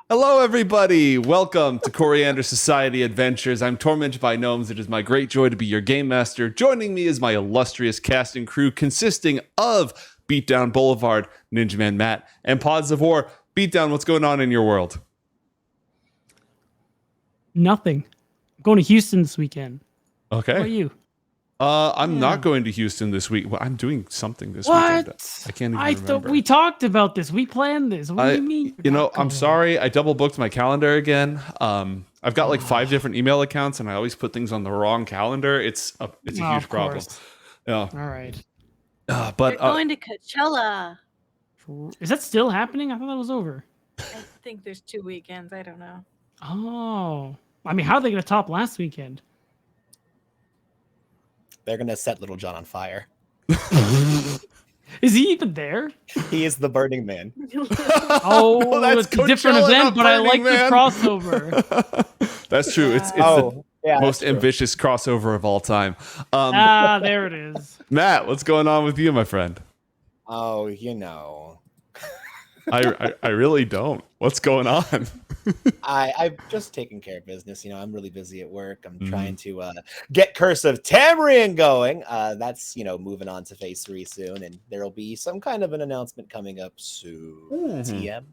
Hello, everybody. Welcome to Coriander Society Adventures. I'm tormented by gnomes. It is my great joy to be your game master. Joining me is my illustrious cast and crew consisting of Beatdown Boulevard, Ninja Man Matt, and Pods of War. Beatdown, what's going on in your world? Nothing. I'm going to Houston this weekend. Okay. How about you? I'm not going to Houston this week. Well, I'm doing something this What? weekend. I can't even I remember. thought we talked about this. We planned this. What do you mean? I'm sorry. I double booked my calendar again. I've got like 5 different email accounts, and I always put things on the wrong calendar. It's a huge problem. Yeah. All right. But We're going to Coachella. Is that still happening? I thought that was over. I think there's 2 weekends. I don't know. Oh. I mean, how are they going to top last weekend? They're going to set Little John on fire. Is he even there? He is the Burning Man. Oh, well, that's it's a different event, but I like Man. the crossover. That's true. It's the most ambitious crossover of all time. There it is. Matt, what's going on with you, my friend? Oh, you know. I really don't. What's going on? I've just taken care of business. I'm really busy at work. I'm trying to get Curse of Tamarian going. That's, moving on to phase 3 soon, and there'll be some kind of an announcement coming up soon. TM.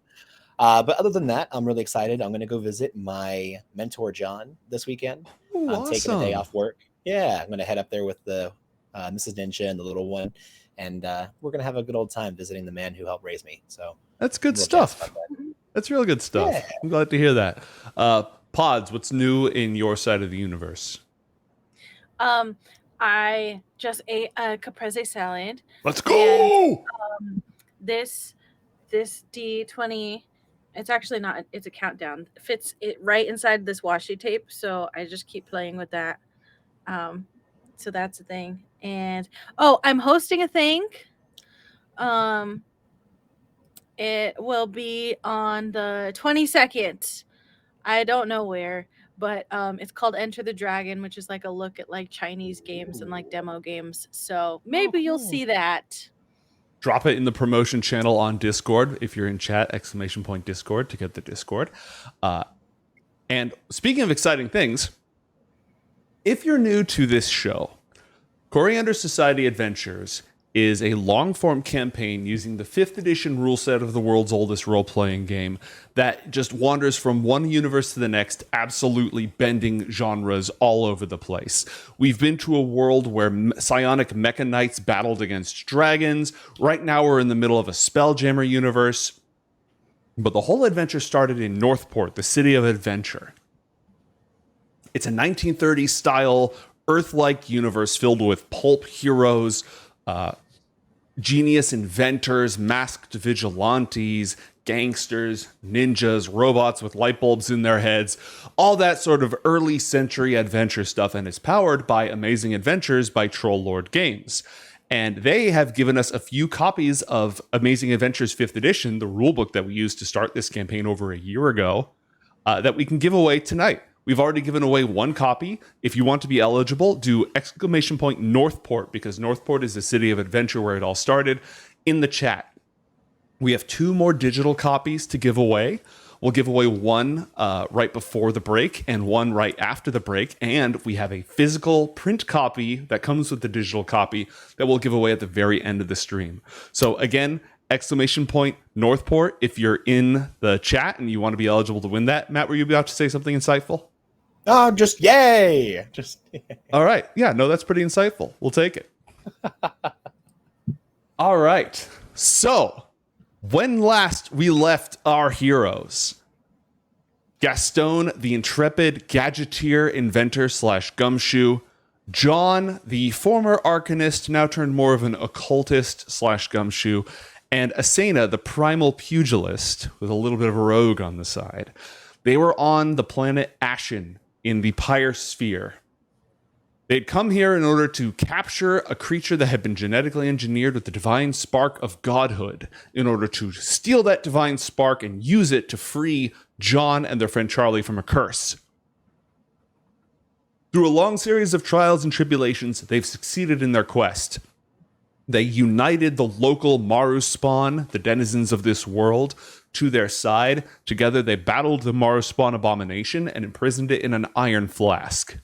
But other than that, I'm really excited. I'm going to go visit my mentor, John, this weekend. I'm taking a day off work. Yeah, I'm going to head up there with the Mrs. Ninja and the little one, and we're going to have a good old time visiting the man who helped raise me. So that's good stuff. That's real good stuff. Yeah. I'm glad to hear that. Pods, what's new in your side of the universe? I just ate a caprese salad. Let's go! And, this D20, it's actually not, it's a countdown. Fits it right inside this washi tape, so I just keep playing with that. So that's a thing. And, I'm hosting a thing. It will be on the 22nd. I don't know where, but it's called Enter the Dragon, which is like a look at like Chinese games and like demo games. So maybe you'll see that. Drop it in the promotion channel on Discord. If you're in chat, !Discord to get the Discord. And speaking of exciting things, if you're new to this show, Coriander Society Adventures is a long-form campaign using the 5th edition rule set of the world's oldest role-playing game that just wanders from one universe to the next, absolutely bending genres all over the place. We've been to a world where psionic mecha knights battled against dragons. Right now we're in the middle of a Spelljammer universe. But the whole adventure started in Northport, the city of adventure. It's a 1930s-style, Earth-like universe filled with pulp heroes, genius inventors, masked vigilantes, gangsters, ninjas, robots with light bulbs in their heads, all that sort of early century adventure stuff, and it's powered by Amazing Adventures by Troll Lord Games. And they have given us a few copies of Amazing Adventures 5th edition, the rulebook that we used to start this campaign over a year ago, that we can give away tonight. We've already given away 1 copy. If you want to be eligible, do !Northport, because Northport is the city of adventure where it all started, in the chat. We have 2 more digital copies to give away. We'll give away 1 right before the break and 1 right after the break. And we have a physical print copy that comes with the digital copy that we'll give away at the very end of the stream. So again, !Northport, if you're in the chat and you want to be eligible to win that. Matt, were you about to say something insightful? Oh, just yay! All right. Yeah, no, that's pretty insightful. We'll take it. All right. So, when last we left our heroes, Gastone, the intrepid gadgeteer, inventor / gumshoe, John, the former arcanist, now turned more of an occultist / gumshoe, and Asena, the primal pugilist, with a little bit of a rogue on the side. They were on the planet Ashen in the Pyre Sphere. They'd come here in order to capture a creature that had been genetically engineered with the divine spark of godhood, in order to steal that divine spark and use it to free John and their friend Charlie from a curse. Through a long series of trials and tribulations, they've succeeded in their quest. They united the local Marruspawn, the denizens of this world, to their side. Together, they battled the Marruspawn Abomination and imprisoned it in an iron flask.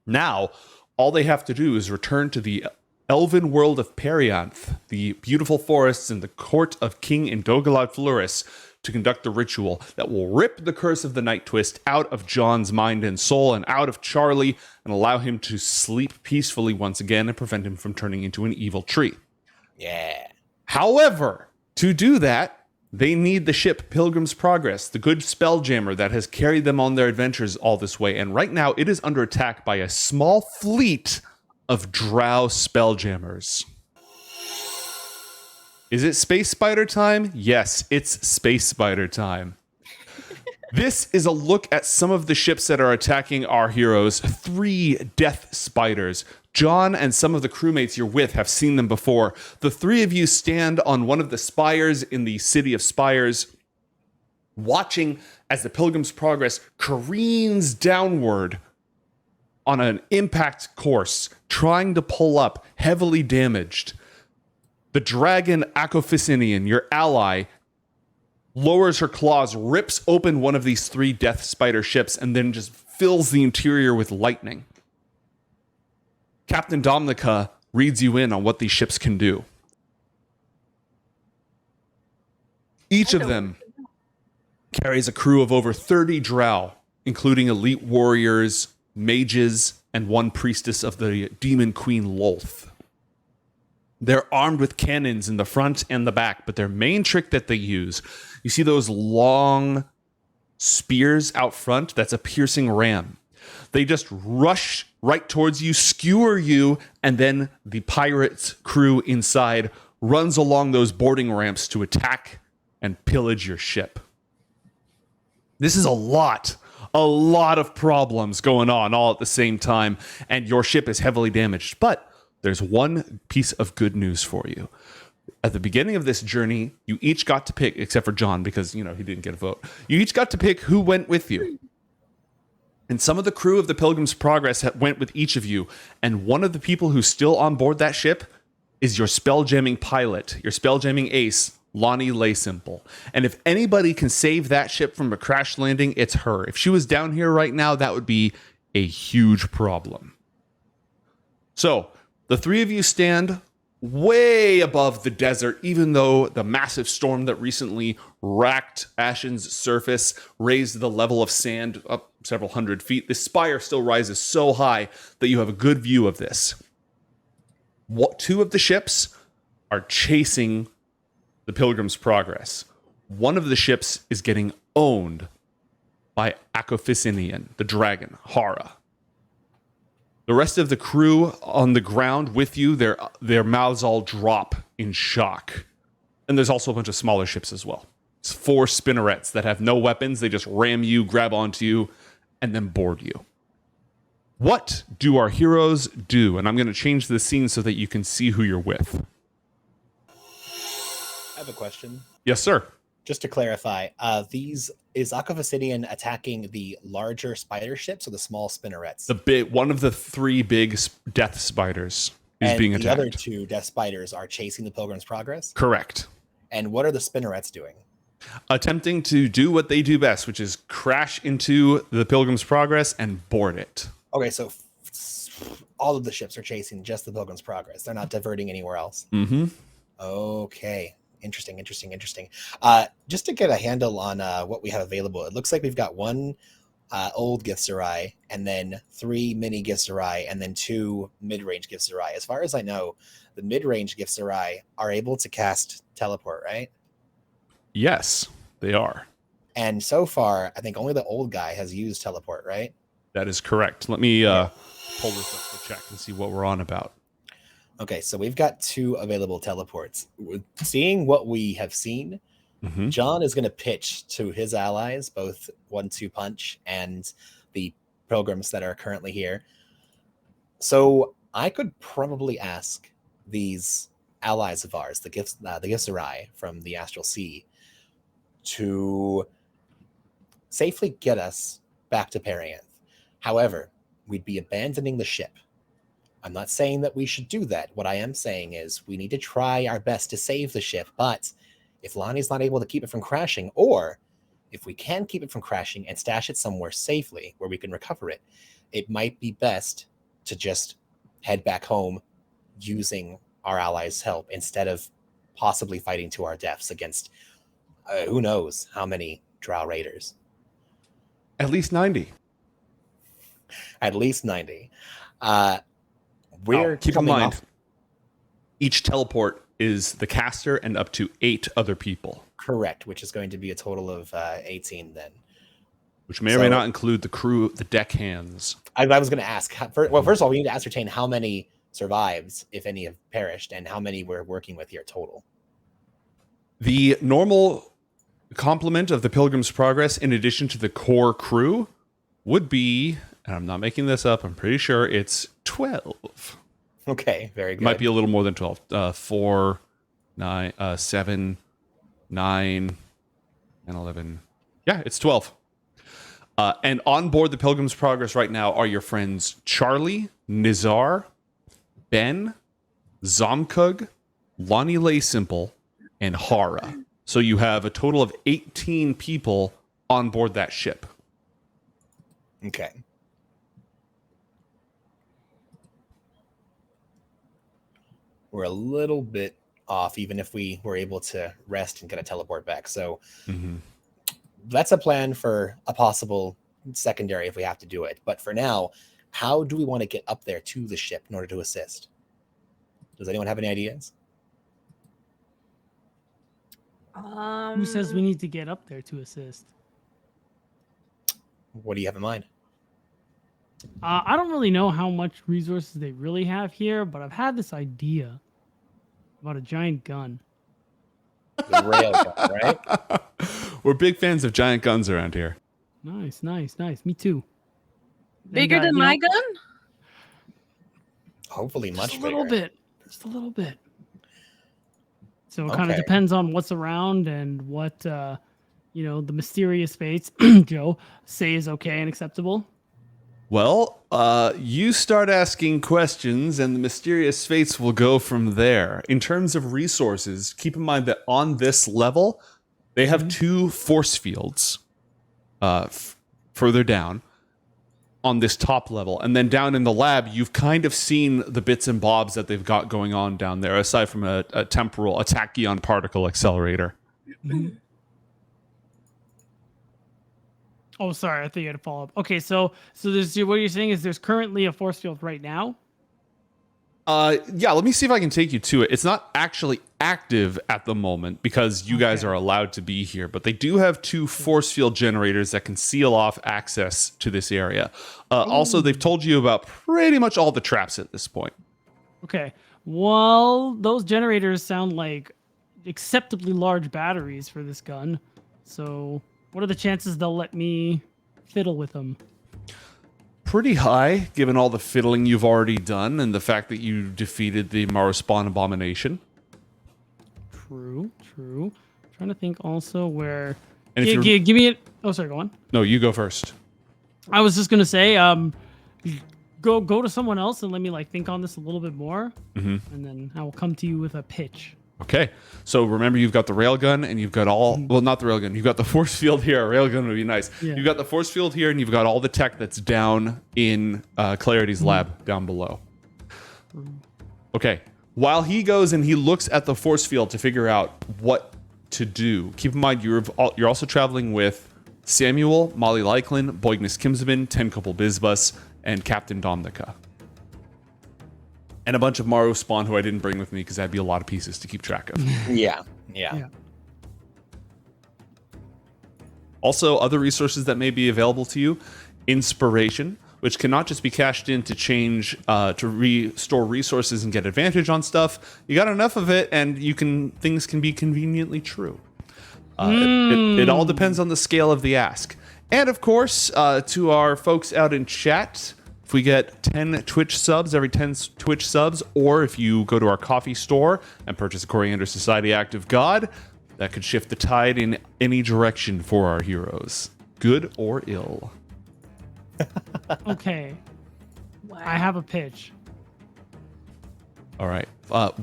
Now, all they have to do is return to the elven world of Perianth, the beautiful forests and the court of King Indogalad Fluris, to conduct the ritual that will rip the curse of the Night Twist out of John's mind and soul and out of Charlie and allow him to sleep peacefully once again and prevent him from turning into an evil tree. Yeah. However, to do that, they need the ship Pilgrim's Progress, the good spelljammer that has carried them on their adventures all this way. And right now, it is under attack by a small fleet of drow spelljammers. Is it Space Spider time? Yes, it's Space Spider time. This is a look at some of the ships that are attacking our heroes. 3 death spiders. John and some of the crewmates you're with have seen them before. The 3 of you stand on one of the spires in the city of spires, watching as the Pilgrim's Progress careens downward on an impact course, trying to pull up, heavily damaged. The dragon Acoficinian, your ally, lowers her claws, rips open one of these 3 death spider ships, and then just fills the interior with lightning. Captain Domnica reads you in on what these ships can do. Each of them carries a crew of over 30 drow, including elite warriors, mages, and 1 priestess of the demon queen Lolth. They're armed with cannons in the front and the back, but their main trick that they use, you see those long spears out front? That's a piercing ram. They just rush right towards you, skewer you, and then the pirate crew inside runs along those boarding ramps to attack and pillage your ship. This is a lot of problems going on all at the same time, and your ship is heavily damaged. But there's one piece of good news for you. At the beginning of this journey, you each got to pick, except for John, because, he didn't get a vote. You each got to pick who went with you. And some of the crew of the Pilgrim's Progress went with each of you. And one of the people who's still on board that ship is your spelljamming pilot, your spelljamming ace, Lonnie Laysimple. And if anybody can save that ship from a crash landing, it's her. If she was down here right now, that would be a huge problem. So, the 3 of you stand way above the desert, even though the massive storm that recently racked Ashen's surface raised the level of sand up several hundred feet. The spire still rises so high that you have a good view of this. 2 of the ships are chasing the Pilgrim's Progress. One of the ships is getting owned by Acoficinian, the dragon, Hara. The rest of the crew on the ground with you, their mouths all drop in shock. And there's also a bunch of smaller ships as well. It's 4 spinnerets that have no weapons. They just ram you, grab onto you, and then board you. What do our heroes do? And I'm going to change the scene so that you can see who you're with. I have a question. Yes, sir. Just to clarify, is Acoficinian attacking the larger spider ships or the small spinnerets? One of the 3 big death spiders is being attacked. The other 2 death spiders are chasing the Pilgrim's Progress? Correct. And what are the spinnerets doing? Attempting to do what they do best, which is crash into the Pilgrim's Progress and board it. Okay, so all of the ships are chasing just the Pilgrim's Progress. They're not diverting anywhere else. Mm-hmm. Okay. Interesting. Just to get a handle on what we have available, it looks like we've got 1 old Githzerai, and then 3 mini Githzerai, and then 2 mid-range Githzerai. As far as I know, the mid-range Githzerai are able to cast teleport, right? Yes, they are. And so far, I think only the old guy has used teleport, right? That is correct. Let me pull this up to check and see what we're on about. Okay, so we've got 2 available teleports. Seeing what we have seen, John is going to pitch to his allies, both 1-2 Punch and the pilgrims that are currently here. So I could probably ask these allies of ours, the Githzerai from the Astral Sea, to safely get us back to Perianth. However, we'd be abandoning the ship. I'm not saying that we should do that. What I am saying is we need to try our best to save the ship, but if Lonnie's not able to keep it from crashing, or if we can keep it from crashing and stash it somewhere safely where we can recover it, it might be best to just head back home using our allies' help instead of possibly fighting to our deaths against who knows how many drow raiders. At least 90. At least 90. We're keep in coming mind, off- each teleport is the caster and up to 8 other people, correct, which is going to be a total of 18 then. which may or may not include the crew, the deckhands. I was going to ask. Well, first of all, we need to ascertain how many survived, if any have perished, and how many we're working with here total. The normal complement of the Pilgrim's Progress, in addition to the core crew, would be, and I'm not making this up, I'm pretty sure it's 12. Okay, very good. It might be a little more than 12. 4, 9, 7, 9, and 11. Yeah, it's 12. And on board the Pilgrim's Progress right now are your friends Charlie, Nizar, Ben, Zomkug, Lonnie Lay Simple, and Hara. So you have a total of 18 people on board that ship. Okay. We're a little bit off, even if we were able to rest and get a teleport back. So that's a plan for a possible secondary if we have to do it. But for now, how do we want to get up there to the ship in order to assist? Does anyone have any ideas? Who says we need to get up there to assist? What do you have in mind? I don't really know how much resources they really have here, but I've had this idea about a giant gun. The rail gun, right? We're big fans of giant guns around here. Nice. Me too. Bigger And, than my gun? Hopefully much just a bigger. little bit. Just a little bit. So it kind of Okay. depends on what's around and what the mysterious fates, Joe, say is okay and acceptable. Well, you start asking questions and the mysterious fates will go from there. In terms of resources, keep in mind that on this level, they have 2 force fields further down on this top level. And then down in the lab, you've kind of seen the bits and bobs that they've got going on down there, aside from a temporal, a tachyon particle accelerator. Oh, sorry. I think you had to follow up. Okay, so there's what you're saying is there's currently a force field right now. Yeah, let me see if I can take you to it. It's not actually active at the moment because you guys are allowed to be here, but they do have 2 force field generators that can seal off access to this area. Also, they've told you about pretty much all the traps at this point. Okay. Well, those generators sound like acceptably large batteries for this gun. So, what are the chances they'll let me fiddle with them? Pretty high, given all the fiddling you've already done and the fact that you defeated the Marruspawn Abomination. True. Trying to think also where. And if Give me it. Oh, sorry. Go on. No, you go first. I was just gonna say, go to someone else and let me think on this a little bit more, and then I will come to you with a pitch. Okay, so remember you've got the railgun and you've got well, not the railgun, you've got the force field here. A railgun would be nice. Yeah. You've got the force field here and you've got all the tech that's down in Clarity's lab down below. Okay, while he goes and he looks at the force field to figure out what to do, keep in mind you're also traveling with Samuel, Molly Lyklin, Boignus Kimsabin, Tenkopel Bizbus, and Captain Domnica. And a bunch of Marruspawn who I didn't bring with me because that'd be a lot of pieces to keep track of. Yeah. Also, other resources that may be available to you: inspiration, which cannot just be cashed in to change, to restore resources and get advantage on stuff. You got enough of it, and things can be conveniently true. It all depends on the scale of the ask. And of course, to our folks out in chat, if we get 10 Twitch subs, every 10 Twitch subs, or if you go to our coffee store and purchase a Coriander Society Act of God, that could shift the tide in any direction for our heroes, good or ill. Okay. Wow. I have a pitch. All right.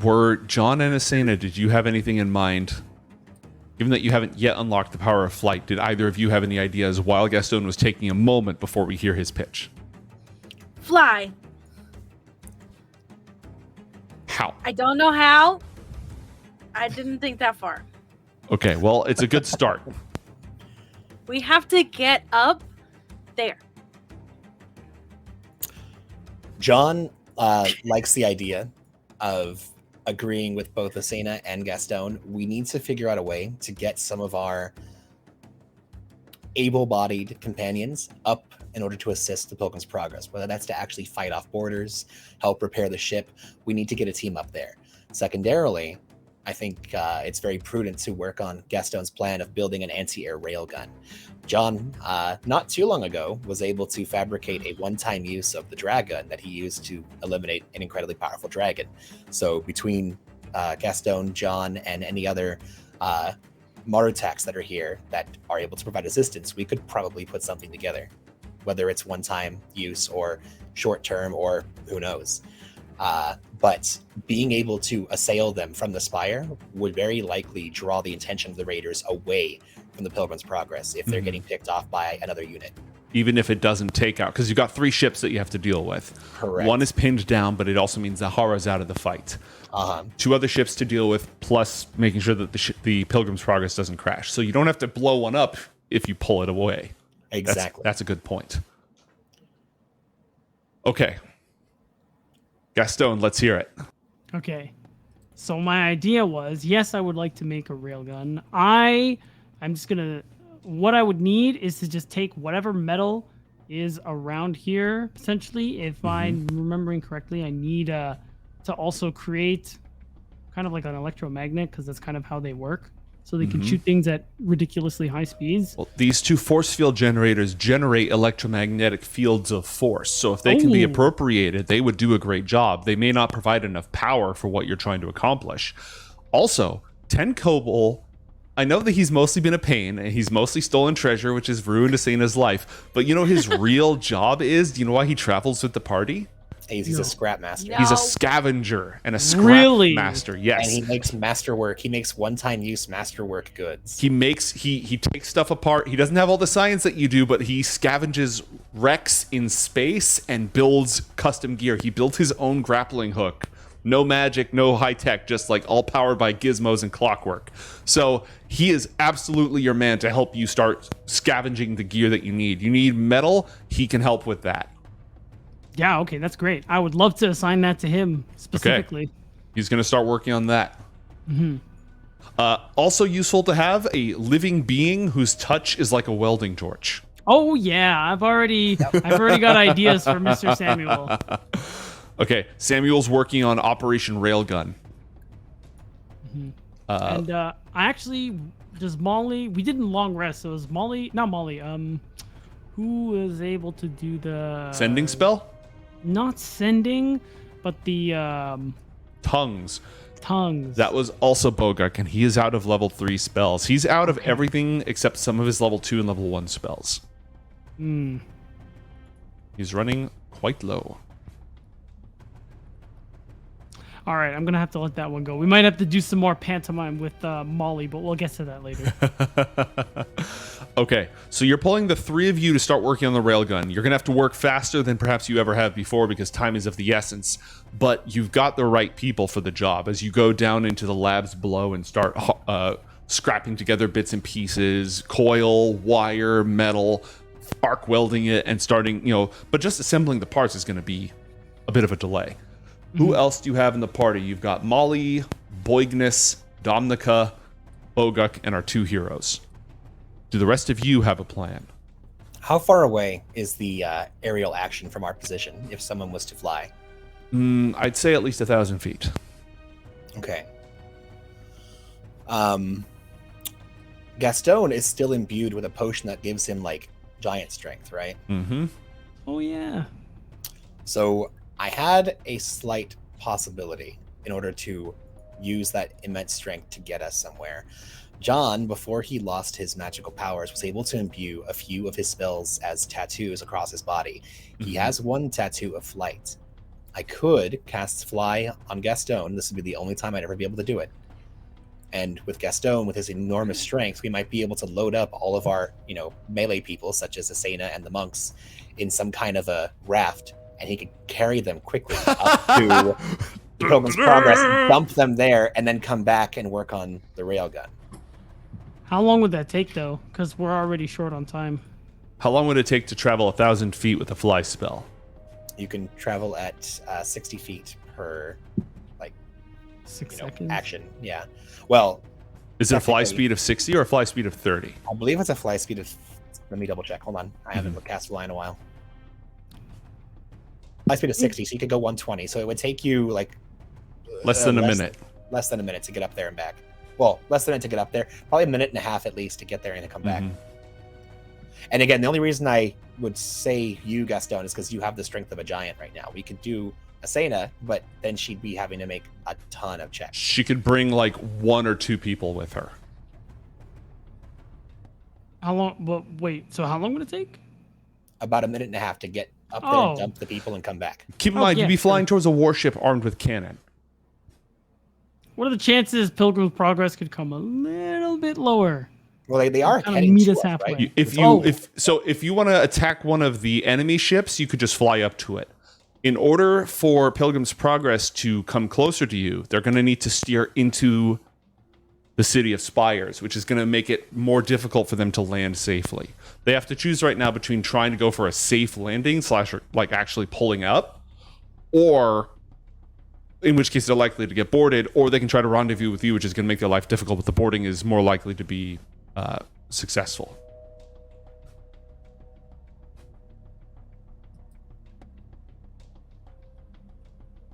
Were John and Asena, did you have anything in mind? Given that you haven't yet unlocked the power of flight, did either of you have any ideas while Gastone was taking a moment before we hear his pitch? Fly. How? I don't know how. I didn't think that far. Okay, well, it's a good start. We have to get up there. John likes the idea of agreeing with both Asena and Gastone. We need to figure out a way to get some of our able-bodied companions up in order to assist the Pilgrim's progress, whether that's to actually fight off borders, help repair the ship. We need to get a team up there. Secondarily, I think it's very prudent to work on Gastone's plan of building an anti-air railgun. John, not too long ago, was able to fabricate a one-time use of the dragon that he used to eliminate an incredibly powerful dragon. So between Gastone, John, and any other Marrutaks that are here that are able to provide assistance, we could probably put something together, whether it's one-time use or short-term or who knows. But being able to assail them from the spire would very likely draw the attention of the raiders away from the Pilgrim's progress if they're getting picked off by another unit. Even if it doesn't take out, because you've got 3 ships that you have to deal with. Correct. One is pinned down, but it also means Zahara's out of the fight. 2 other ships to deal with, plus making sure that the Pilgrim's progress doesn't crash. So you don't have to blow one up if you pull it away. Exactly. That's a good point. Okay. Gastone, let's hear it. Okay. So my idea was, yes, I would like to make a railgun. I'm just gonna. What I would need is to just take whatever metal is around here. Essentially, if I'm remembering correctly, I need to also create kind of like an electromagnet, because that's kind of how they work. So they can shoot things at ridiculously high speeds. Well, these 2 force field generators generate electromagnetic fields of force. So if they can be appropriated, they would do a great job. They may not provide enough power for what you're trying to accomplish. Also, 10 Kobold, I know that he's mostly been a pain, and he's mostly stolen treasure, which has ruined Asena's life. But you know his real job is? Do you know why he travels with the party? He's a scrap master. No. He's a scavenger and a scrap master. Yes. And he makes masterwork. He makes one-time use masterwork goods. He takes stuff apart. He doesn't have all the science that you do, but he scavenges wrecks in space and builds custom gear. He built his own grappling hook. No magic, no high tech, just like all powered by gizmos and clockwork. So he is absolutely your man to help you start scavenging the gear that you need. You need metal, he can help with that. Yeah, okay, that's great. I would love to assign that to him specifically. Okay. He's going to start working on that. Also useful to have a living being whose touch is like a welding torch. Oh yeah, I've already got ideas for Mr. Samuel. Okay, Samuel's working on Operation Railgun. And I actually, does Molly, we didn't long rest, so it was Molly, not Molly, who was able to do the... Sending spell? Not sending, but the... Tongues. Tongues. That was also Bogak, and he is out of level 3 spells. He's out of everything except some of his level 2 and level 1 spells. He's running quite low. All right, I'm going to have to let that one go. We might have to do some more pantomime with Molly, but we'll get to that later. Okay, so you're pulling the 3 of you to start working on the railgun. You're going to have to work faster than perhaps you ever have before because time is of the essence, but you've got the right people for the job. As you go down into the labs below and start scrapping together bits and pieces, coil, wire, metal, arc welding it, and starting, but just assembling the parts is going to be a bit of a delay. Who else do you have in the party? You've got Molly, Boignus, Domnica, Bogak, and our 2 heroes. Do the rest of you have a plan? How far away is the aerial action from our position if someone was to fly? I'd say at least 1,000 feet. Okay. Gastone is still imbued with a potion that gives him, giant strength, right? Mm-hmm. Oh, yeah. So I had a slight possibility in order to use that immense strength to get us somewhere. John, before he lost his magical powers, was able to imbue a few of his spells as tattoos across his body. He has one tattoo of flight. I could cast fly on Gastone. This would be the only time I'd ever be able to do it. And with Gastone, with his enormous strength, we might be able to load up all of our, melee people, such as Asena and the monks, in some kind of a raft, and he could carry them quickly up to the Pilgrim's Progress, dump them there, and then come back and work on the railgun. How long would that take, though? Because we're already short on time. How long would it take to travel 1,000 feet with a fly spell? You can travel at 60 feet per 6 seconds. action. Yeah. Well, is it a fly speed of 60 or a fly speed of 30? I believe it's a fly speed of. Let me double check. Hold on. I haven't cast fly in a while. Fly speed of 60, so you could go 120. So it would take you less than a minute. Less than a minute to get up there and back. Well, less than a minute to get up there. Probably a minute and a half at least to get there and to come back. And again, the only reason I would say you, Gastone, is because you have the strength of a giant right now. We could do Asena, but then she'd be having to make a ton of checks. She could bring 1 or 2 people with her. How long? Well, wait. So how long would it take? About a minute and a half to get up there, and dump the people, and come back. Keep in mind, yeah, you'd be flying towards a warship armed with cannon. What are the chances Pilgrim's Progress could come a little bit lower? Well, they are Kinda heading meet to us us, halfway. right? If you want to attack one of the enemy ships, you could just fly up to it. In order for Pilgrim's Progress to come closer to you, they're going to need to steer into the city of Spires, which is going to make it more difficult for them to land safely. They have to choose right now between trying to go for a safe landing / actually pulling up, or in which case they're likely to get boarded, or they can try to rendezvous with you, which is going to make their life difficult, but the boarding is more likely to be successful.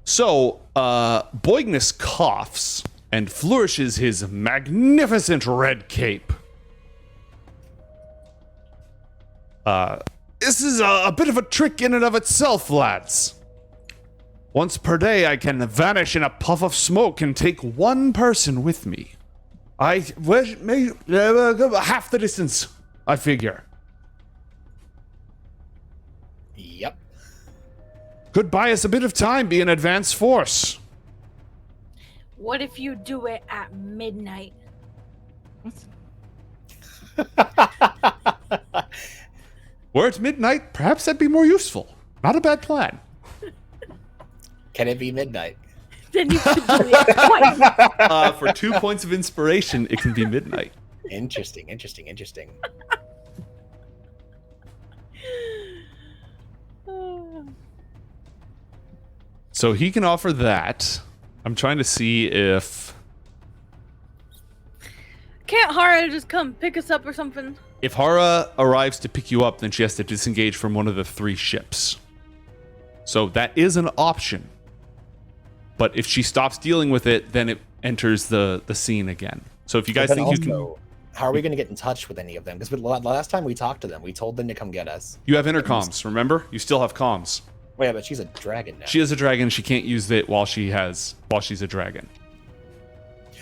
So, Boignus coughs and flourishes his magnificent red cape. This is a bit of a trick in and of itself, lads. Once per day, I can vanish in a puff of smoke and take 1 person with me. Half the distance, I figure. Yep. Could buy us a bit of time, be an advanced force. What if you do it at midnight? Were it midnight, perhaps that'd be more useful. Not a bad plan. Can it be midnight? Then you could do it twice. For 2 points of inspiration, it can be midnight. Interesting. So he can offer that. I'm trying to see if Can't Hara just come pick us up or something? if Hara arrives to pick you up, then she has to disengage from one of the 3 ships. So that is an option. But if she stops dealing with it, then it enters the scene again. So if you guys think you can... How are we going to get in touch with any of them? Because the last time we talked to them, we told them to come get us. You have intercoms, remember? You still have comms. Wait, but she's a dragon now. She is a dragon. She can't use it while she's a dragon.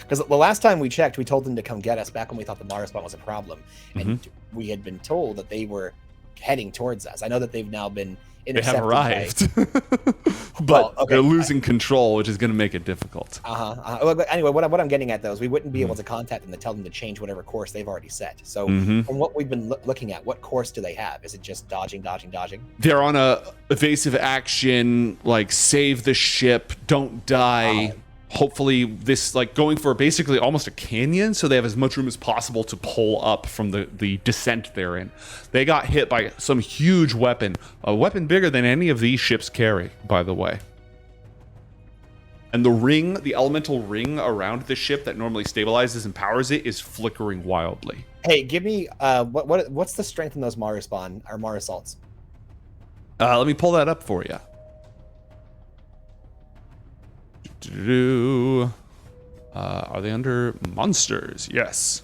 Because the last time we checked, we told them to come get us back when we thought the Marruspawn was a problem. And we had been told that they were heading towards us. I know that they've now been intercepted. They have arrived. But Well, okay. they're losing control, which is going to make it difficult. Well, but anyway, what I'm getting at, though, is we wouldn't be able to contact them to tell them to change whatever course they've already set. So from what we've been looking at, what course do they have? Is it just dodging? They're on a evasive action, like save the ship, don't die. Hopefully this, like, going for basically almost a canyon, so they have as much room as possible to pull up from the descent they're in. They got hit by some huge weapon, a weapon bigger than any of these ships carry, by the way. And the elemental ring around the ship that normally stabilizes and powers it is flickering wildly. Hey, give me what's the strength in those Marruspawn or Marrusalts? Let me pull that up for you. Are they under monsters? Yes.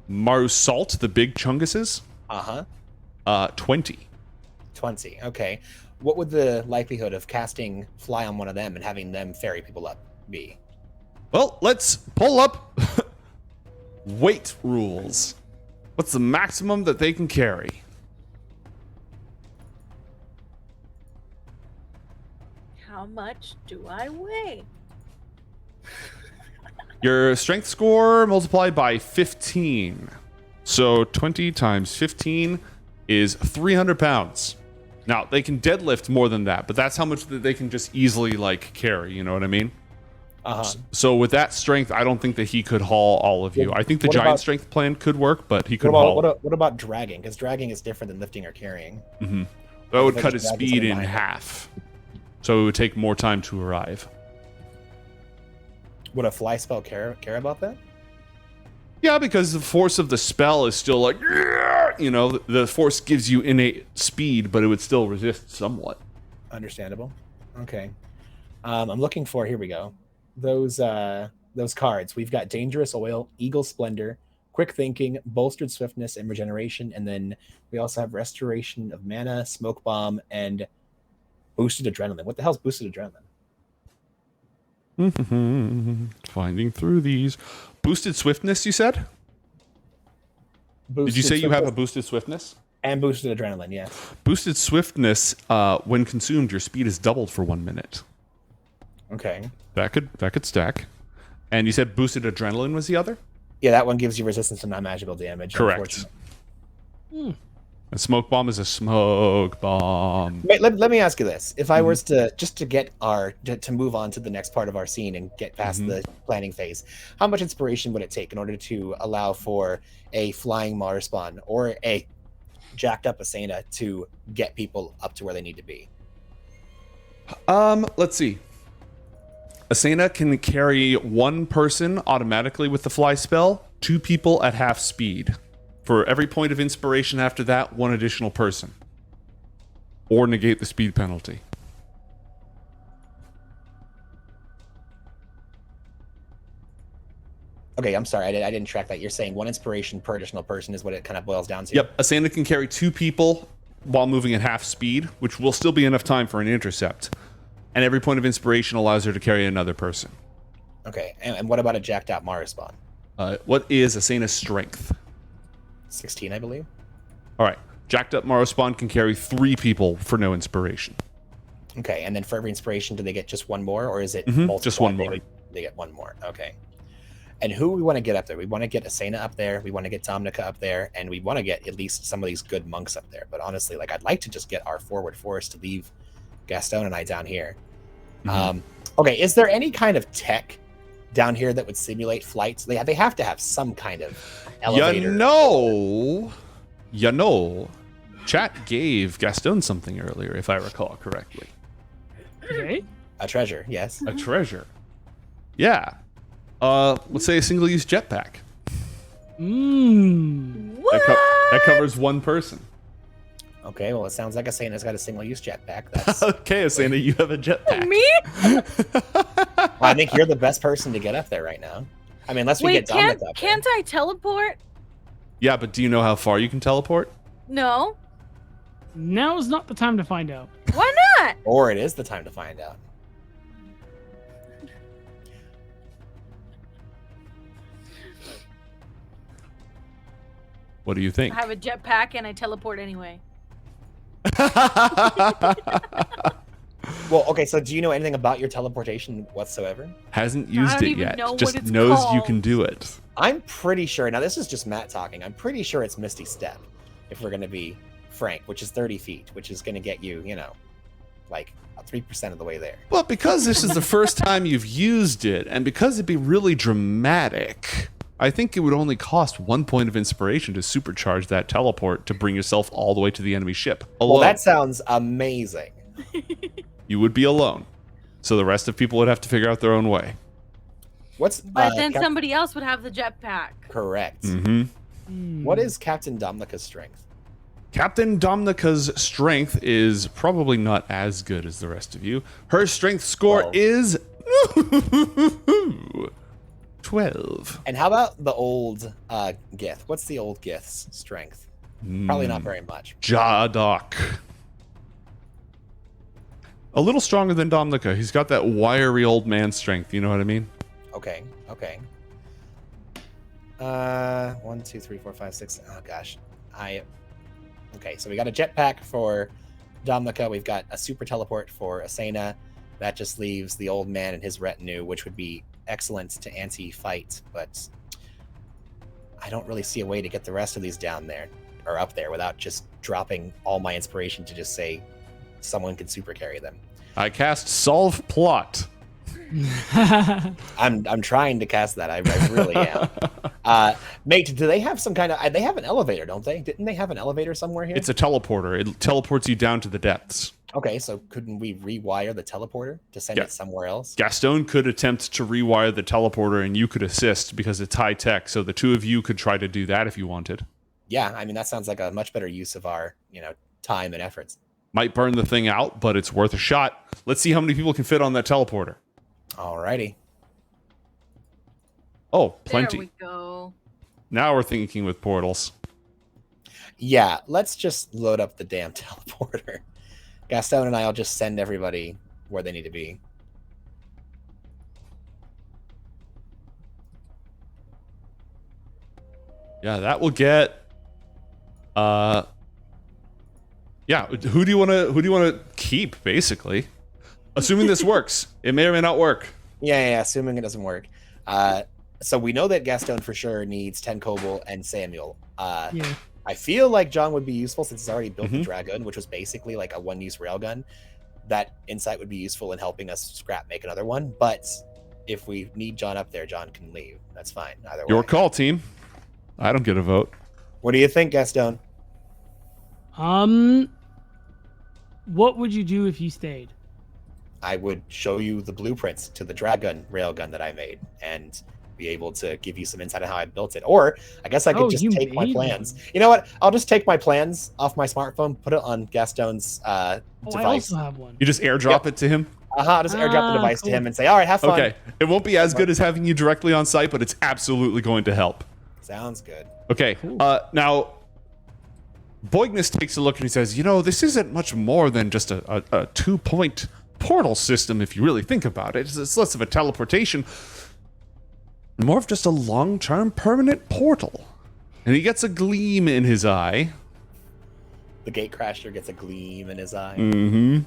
Marrusalt, the big chunguses? 20. 20. Okay. What would the likelihood of casting fly on one of them and having them ferry people up be? Well, let's pull up weight rules. What's the maximum that they can carry? How much do I weigh? Your strength score multiplied by 15. So 20 times 15 is 300 pounds. Now, they can deadlift more than that, but that's how much that they can just easily, like, carry, you know what I mean? Uh-huh. So with that strength, I don't think that he could haul all of you. I think the What giant about- strength plan could work, but he could What haul. about, what about dragging? Because dragging is different than lifting or carrying. That would if I cut just his drag speed something in behind it? half. So it would take more time to arrive. Would a fly spell care about that? Yeah, because the force of the spell is still like, you know, the force gives you innate speed, but it would still resist somewhat. Understandable. Okay. I'm looking for, here we go. Those cards. We've got Dangerous Oil, Eagle Splendor, Quick Thinking, Bolstered Swiftness, and Regeneration. And then we also have Restoration of Mana, Smoke Bomb, and Boosted Adrenaline. What the hell's Boosted Adrenaline? Finding through these. Boosted swiftness, you said? Did you say you have a boosted swiftness? And Boosted Adrenaline, yeah. Boosted swiftness, when consumed, your speed is doubled for 1 minute. Okay. That could stack. And you said boosted adrenaline was the other? Yeah, that one gives you resistance to non-magical damage. Correct. Unfortunately. A smoke bomb is a smoke bomb. Wait, let me ask you this: if I was to get to move on to the next part of our scene and get past the planning phase, how much inspiration would it take in order to allow for a flying Marruspawn or a jacked up Asena to get people up to where they need to be? Let's see. Asena can carry one person automatically with the fly spell, 2 people at half speed. For every point of inspiration after that, 1 additional person. Or negate the speed penalty. Okay, I'm sorry, I didn't track that. You're saying 1 inspiration per additional person is what it kind of boils down to? Yep, Asena can carry 2 people while moving at half speed, which will still be enough time for an intercept. And every point of inspiration allows her to carry another person. Okay, and what about a jacked out Marruspawn? What is Asena's strength? 16, I believe. All right, jacked up Marruspawn can carry 3 people for no inspiration. Okay, and then for every inspiration, do they get just 1 more, or is it just 1 more. They get 1 more. Okay. And who we want to get up there? We want to get Asena up there. We want to get Dominica up there, and we want to get at least some of these good monks up there. But honestly, like, I'd like to just get our forward force to leave Gastone and I down here. Okay, is there any kind of tech down here that would simulate flights? They have to have some kind of elevator. You know, chat gave Gastone something earlier, if I recall correctly. Okay. A treasure, yes. A treasure. Yeah. Let's say a single-use jetpack. What? That covers 1 person. Okay, well, it sounds like Asena's got a single-use jetpack. That's... Okay, Asena, you have a jetpack. Me? Well, I think you're the best person to get up there right now. I mean, unless we Wait, get Dominica up there. can't I teleport? Yeah, but do you know how far you can teleport? No. Now is not the time to find out. Why not? Or it is the time to find out. What do you think? I have a jetpack and I teleport anyway. Well, okay, so do you know anything about your teleportation whatsoever? Hasn't I used don't it even yet. know what Just it's knows you called. can do it. I'm pretty sure, now this is just Matt talking, I'm pretty sure it's Misty Step, if we're going to be frank, which is 30 feet, which is going to get you, you know, like 3% of the way there. Well, because this is the first time you've used it, and because it'd be really dramatic, I think it would only cost 1 point of inspiration to supercharge that teleport to bring yourself all the way to the enemy ship. Alone. Well, that sounds amazing. You would be alone. So the rest of people would have to figure out their own way. But then somebody else would have the jetpack. Correct. Mm-hmm. What is Captain Dominica's strength? Captain Dominica's strength is probably not as good as the rest of you. Her strength score is 12. And how about the old Gith? What's the old Gith's strength? Probably not very much. Jadok. A little stronger than Dominica. He's got that wiry old man strength. You know what I mean? Okay. 1, 2, 3, 4, 5, 6. Oh gosh. Okay, so we got a jetpack for Dominica. We've got a super teleport for Asena. That just leaves the old man and his retinue, which would be excellent to anti-fight, but I don't really see a way to get the rest of these down there or up there without just dropping all my inspiration to just say someone can super carry them. I cast Solve Plot. I'm trying to cast that. I really am. Mate, do they have some kind of? They have an elevator, don't they? Didn't they have an elevator somewhere here? It's a teleporter. It teleports you down to the depths. Okay, so couldn't we rewire the teleporter to send it somewhere else? Gastone could attempt to rewire the teleporter, and you could assist because it's high tech. So the two of you could try to do that if you wanted. Yeah, I mean that sounds like a much better use of our time and efforts. Might burn the thing out, but it's worth a shot. Let's see how many people can fit on that teleporter. Alrighty. Oh, plenty. There we go. Now we're thinking with portals. Yeah, let's just load up the damn teleporter. Gastone and I'll just send everybody where they need to be. Yeah, that will get. Yeah, who do you want to keep? Basically, assuming this works, it may or may not work. Yeah, assuming it doesn't work. So we know that Gastone for sure needs 10 Kobold and Samuel. Yeah. I feel like John would be useful since he's already built the Dragoon, which was basically like a one-use railgun. That insight would be useful in helping us scrap make another one. But if we need John up there, John can leave. That's fine. Either way. Your call, team. I don't get a vote. What do you think, Gastone? What would you do if you stayed? I would show you the blueprints to the Dragoon railgun that I made and be able to give you some insight on how I built it. Or I guess I could just take my plans. You know what? I'll just take my plans off my smartphone, put it on Gastone's device. I also have one. You just airdrop it to him? I'll just airdrop the device to him and say, all right, have fun. Okay. It won't be as good as having you directly on site, but it's absolutely going to help. Sounds good. Okay. Now, Boignus takes a look and he says, this isn't much more than just a 2-point portal system, if you really think about it. It's less of a teleportation, more of just a long-term permanent portal. And he gets a gleam in his eye. The gatecrasher gets a gleam in his eye. Mm-hmm.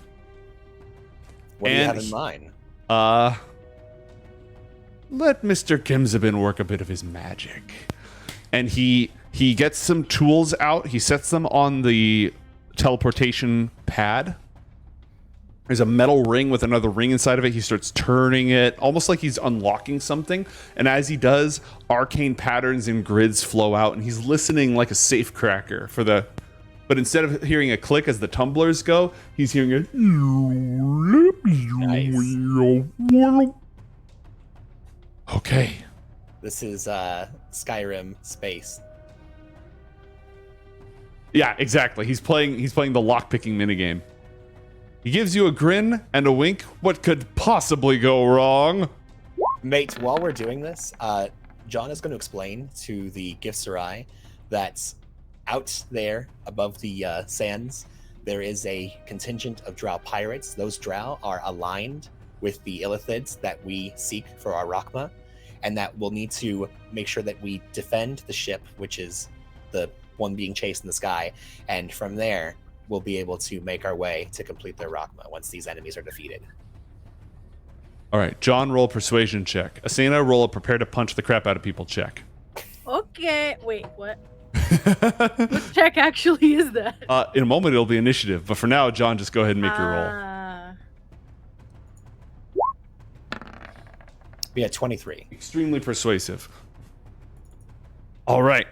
What do you have in mind? Let Mr. Kimzabin work a bit of his magic. And he gets some tools out. He sets them on the teleportation pad. There's a metal ring with another ring inside of it. He starts turning it, almost like he's unlocking something. And as he does, arcane patterns and grids flow out, and he's listening like a safe cracker for the... But instead of hearing a click as the tumblers go, he's hearing a... Nice. Okay. This is Skyrim space. Yeah, exactly. He's playing the lockpicking minigame. He gives you a grin and a wink. What could possibly go wrong? Mate, while we're doing this, John is going to explain to the Giftserai that out there above the sands, there is a contingent of drow pirates. Those drow are aligned with the Illithids that we seek for our Rakma, and that we'll need to make sure that we defend the ship, which is the one being chased in the sky, and from there, we'll be able to make our way to complete their Rakma once these enemies are defeated. All right, John, roll a persuasion check. Asena, roll a prepare to punch the crap out of people check. Okay. Wait, what? What check actually is that? In a moment, it'll be initiative. But for now, John, just go ahead and make your roll. We had 23. Extremely persuasive. All right.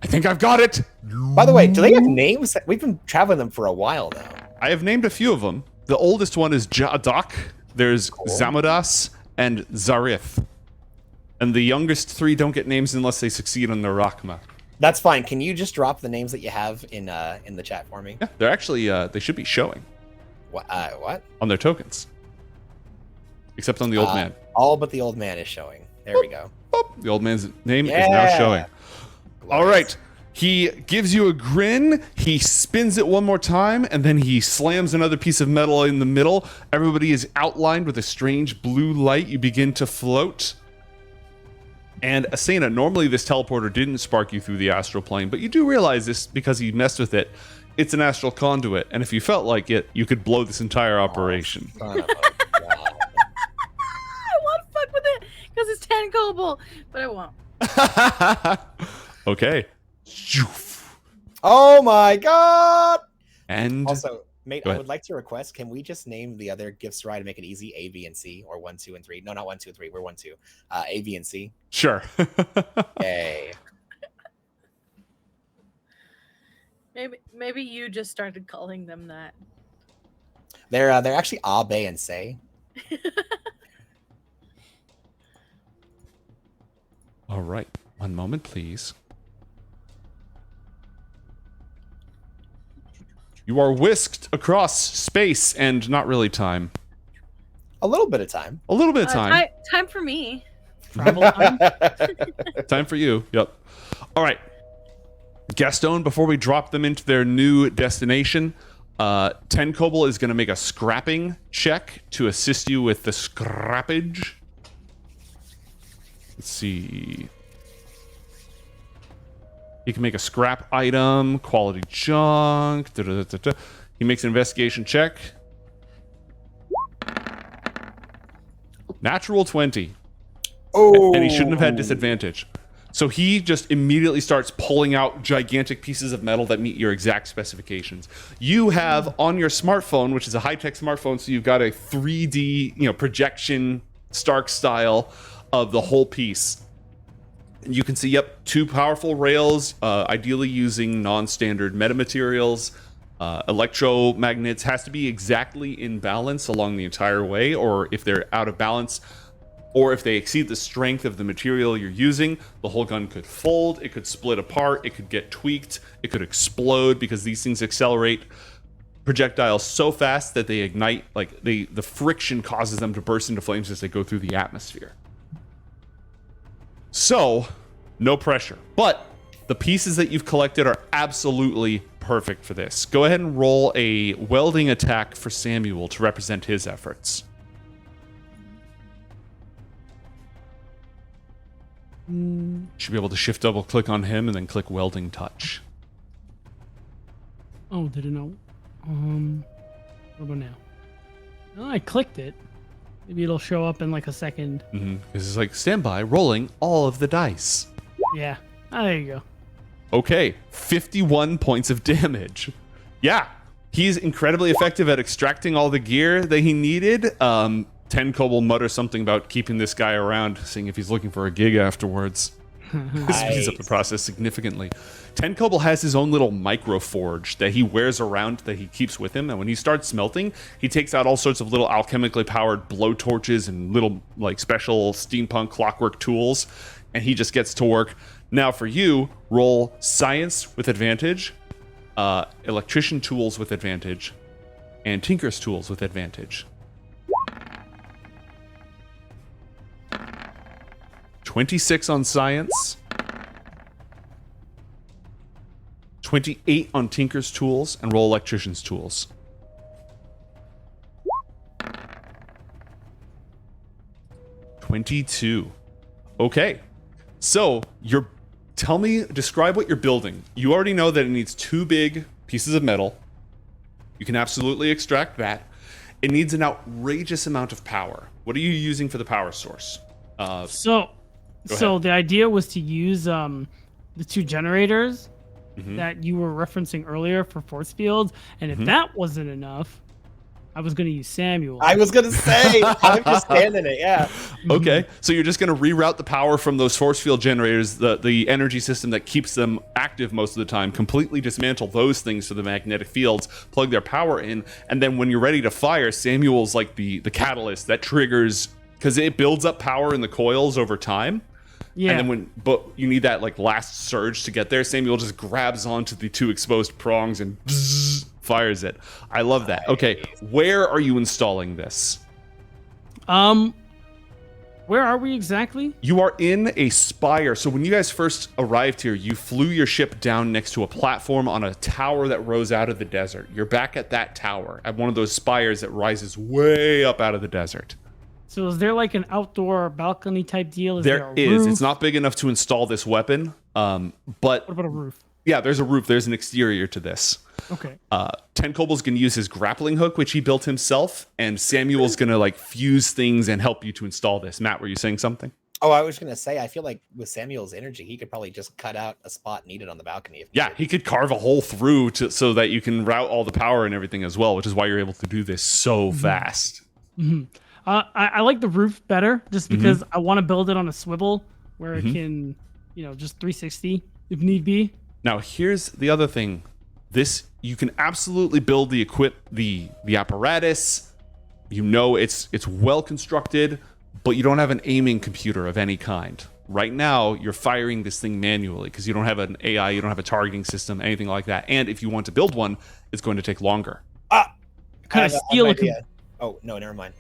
I think I've got it. By the way, do they have names? We've been traveling them for a while now. I have named a few of them. The oldest one is Jadok. There's Zamadas and Zarith. And the youngest three don't get names unless they succeed on their Rakma. That's fine. Can you just drop the names that you have in the chat for me? Yeah, they're actually they should be showing. What? On their tokens. Except on the old man. All but the old man is showing. There we go. Boop. The old man's name is now showing. All right. He gives you a grin. He spins it one more time, and then he slams another piece of metal in the middle. Everybody is outlined with a strange blue light. You begin to float. And Asena, normally this teleporter didn't spark you through the astral plane, but you do realize this because he messed with it. It's an astral conduit, and if you felt like it, you could blow this entire operation. Son of a God. I want to fuck with it because it's 10 kobold, but I won't. Okay. Oh my god! And Also, mate, Go I ahead. would like to request, can we just name the other gifts right to make it easy? A, B, and C, or 1, 2, and 3. No, not 1, 2, and 3. We're 1, 2. A, B, and C. sure. Yay. Maybe you just started calling them that. They're actually A, B, and C. All right. One moment, please. You are whisked across space and not really time. A little bit of time. A little bit of time. Time for me. Travel time. Time for you. Yep. All right. Gastone, before we drop them into their new destination, 10 Kobold is going to make a scrapping check to assist you with the scrappage. Let's see. He can make a scrap item, quality junk. He makes an investigation check. Natural 20. Oh. And he shouldn't have had disadvantage. So he just immediately starts pulling out gigantic pieces of metal that meet your exact specifications. You have on your smartphone, which is a high-tech smartphone, so you've got a 3D, projection Stark style of the whole piece. You can see, yep, 2 powerful rails, ideally using non-standard metamaterials. Electromagnets has to be exactly in balance along the entire way, or if they're out of balance, or if they exceed the strength of the material you're using, the whole gun could fold, it could split apart, it could get tweaked, it could explode, because these things accelerate projectiles so fast that they ignite, like the friction causes them to burst into flames as they go through the atmosphere. So, no pressure. But the pieces that you've collected are absolutely perfect for this. Go ahead and roll a welding attack for Samuel to represent his efforts. Should be able to shift double click on him and then click welding touch. Oh, did it know? What about now? Oh, I clicked it. Maybe it'll show up in like a second. Because it's like, stand by, rolling all of the dice. Yeah. Oh, there you go. Okay, 51 points of damage. Yeah, he's incredibly effective at extracting all the gear that he needed. 10 Kobold mutters something about keeping this guy around, seeing if he's looking for a gig afterwards. This speeds up the process significantly. 10 Kobold has his own little micro forge that he wears around, that he keeps with him, and when he starts smelting, he takes out all sorts of little alchemically powered blowtorches and little like special steampunk clockwork tools, and he just gets to work. Now for you, roll science with advantage, electrician tools with advantage, and tinker's tools with advantage. 26 on science, 28 on tinker's tools, and roll electrician's tools. $22. Okay, so describe what you're building. You already know that it needs 2 big pieces of metal. You can absolutely extract that. It needs an outrageous amount of power. What are you using for the power source? So the idea was to use the 2 generators that you were referencing earlier for force fields, and if that wasn't enough, I was going to use Samuel. I was going to say, I'm just standing it, yeah. Okay, so you're just going to reroute the power from those force field generators, the energy system that keeps them active most of the time, completely dismantle those things to the magnetic fields, plug their power in, and then when you're ready to fire, Samuel's like the catalyst that triggers, because it builds up power in the coils over time. Yeah. And then but you need that like last surge to get there, Samuel just grabs onto the 2 exposed prongs and fires it. I love that. Okay, where are you installing this? Where are we exactly? You are in a spire. So when you guys first arrived here, you flew your ship down next to a platform on a tower that rose out of the desert. You're back at that tower, at one of those spires that rises way up out of the desert. So is there like an outdoor balcony type deal? There is. It's not big enough to install this weapon, but... What about a roof? Yeah, there's a roof. There's an exterior to this. Okay. 10 Kobold's going to use his grappling hook, which he built himself, and Samuel's going to like fuse things and help you to install this. Matt, were you saying something? Oh, I was gonna say, I feel like with Samuel's energy, he could probably just cut out a spot needed on the balcony. If Yeah, needed. he could carve a hole through so that you can route all the power and everything as well, which is why you're able to do this so fast. I like the roof better just because I want to build it on a swivel where it can, just 360 if need be. Now, here's the other thing. This, you can absolutely build the apparatus. It's well constructed, but you don't have an aiming computer of any kind. Right now, you're firing this thing manually because you don't have an AI, you don't have a targeting system, anything like that. And if you want to build one, it's going to take longer. Kind of steal a idea. Oh no, never mind.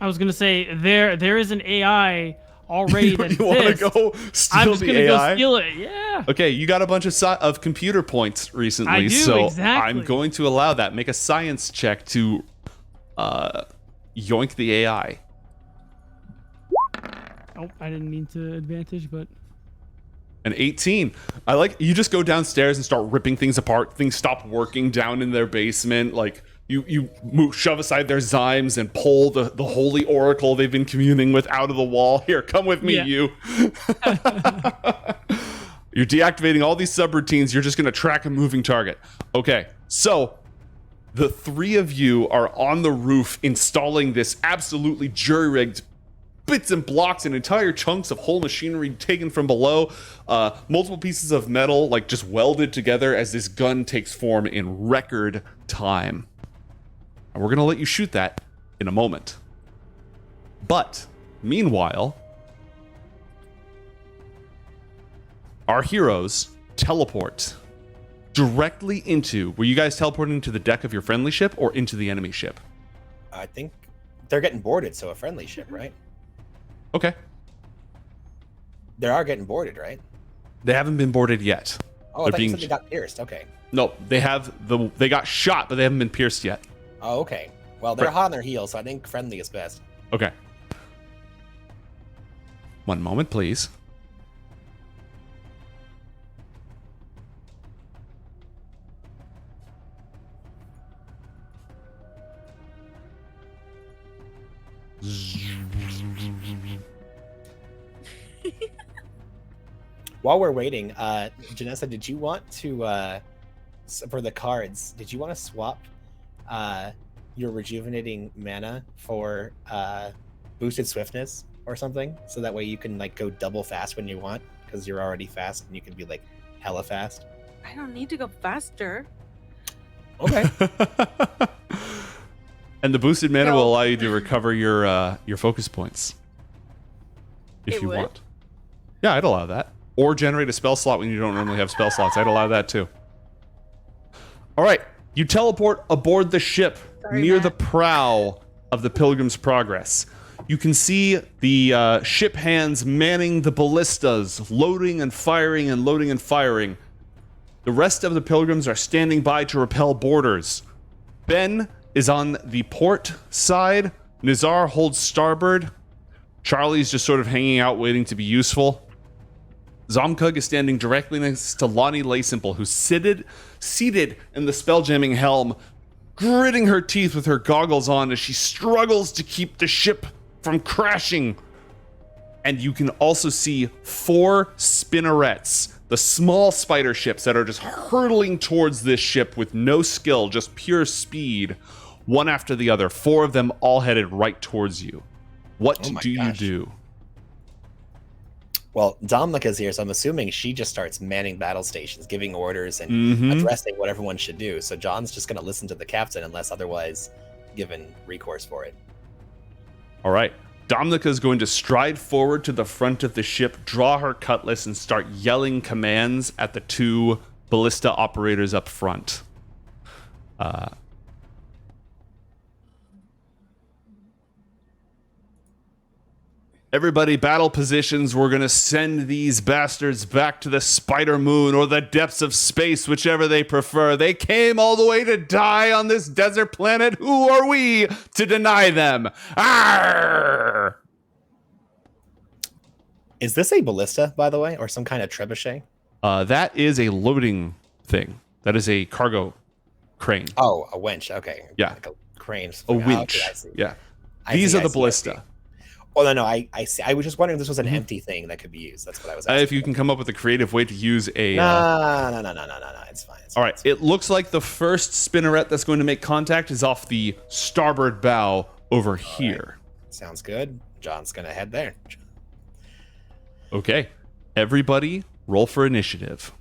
I was gonna say there is an AI already that You want to exists. go steal I'm just the gonna AI? go steal it. Yeah. Okay, you got a bunch of computer points recently, I do, so exactly. I'm going to allow that. Make a science check to yoink the AI. Oh, I didn't mean to advantage, but An 18. I like you just go downstairs and start ripping things apart. Things stop working down in their basement. Like you shove aside their zymes and pull the holy oracle they've been communing with out of the wall. Here, come with me, Yeah. you. You're deactivating all these subroutines. You're just going to track a moving target. Okay, so the three of you are on the roof installing this absolutely jury-rigged bits and blocks and entire chunks of whole machinery taken from below, multiple pieces of metal like just welded together as this gun takes form in record time. And we're going to let you shoot that in a moment. But meanwhile, our heroes teleport directly into, were you guys teleporting into the deck of your friendly ship or into the enemy ship? I think they're getting boarded, so a friendly ship, right? Okay. They are getting boarded, right? They haven't been boarded yet. Oh, I They're thought you being said they got pierced. Okay. No, they got shot, but they haven't been pierced yet. Oh, okay. Well, they're Right. hot on their heels, so I think friendly is best. Okay. One moment, please. While we're waiting, Janessa, did you want to, for the cards, did you want to swap your rejuvenating mana for boosted swiftness or something? So that way you can like go double fast when you want, because you're already fast and you can be like hella fast. I don't need to go faster. Okay. And the boosted mana No. will allow you to recover your focus points. If It you would? want. Yeah, I'd allow that. Or generate a spell slot when you don't normally have spell slots. I'd allow that too. All right. You teleport aboard the ship Sorry, near Matt. the prow of the Pilgrim's Progress. You can see the ship hands manning the ballistas, loading and firing and loading and firing. The rest of the Pilgrims are standing by to repel boarders. Ben is on the port side. Nizar holds starboard. Charlie's just sort of hanging out, waiting to be useful. Zomkug is standing directly next to Lonnie Laysimple, who's seated in the spelljamming helm, gritting her teeth with her goggles on as she struggles to keep the ship from crashing. And you can also see 4 spinnerets, the small spider ships that are just hurtling towards this ship with no skill, just pure speed, one after the other. 4 of them all headed right towards you. What Oh my do gosh. you do? Well, Dominica's here, so I'm assuming she just starts manning battle stations, giving orders and addressing what everyone should do. So John's just going to listen to the captain unless otherwise given recourse for it. All right. Dominica is going to stride forward to the front of the ship, draw her cutlass, and start yelling commands at the 2 ballista operators up front. Everybody, battle positions. We're going to send these bastards back to the spider moon or the depths of space, whichever they prefer. They came all the way to die on this desert planet. Who are we to deny them? Arr! Is this a ballista, by the way, or some kind of trebuchet? That is a loading thing. That is a cargo crane. Oh, a winch. Okay. Yeah. Like a crane. A Okay, winch. I see. Yeah. I These see, are I the see, I see. ballista. Oh no, I see. I was just wondering if this was an Mhm. empty thing that could be used. That's what I was asking. If you can come up with a creative way to use a. No. It's fine. All right. It looks like the first spinneret that's going to make contact is off the starboard bow over here. Sounds good. John's gonna head there. Okay. Everybody, roll for initiative.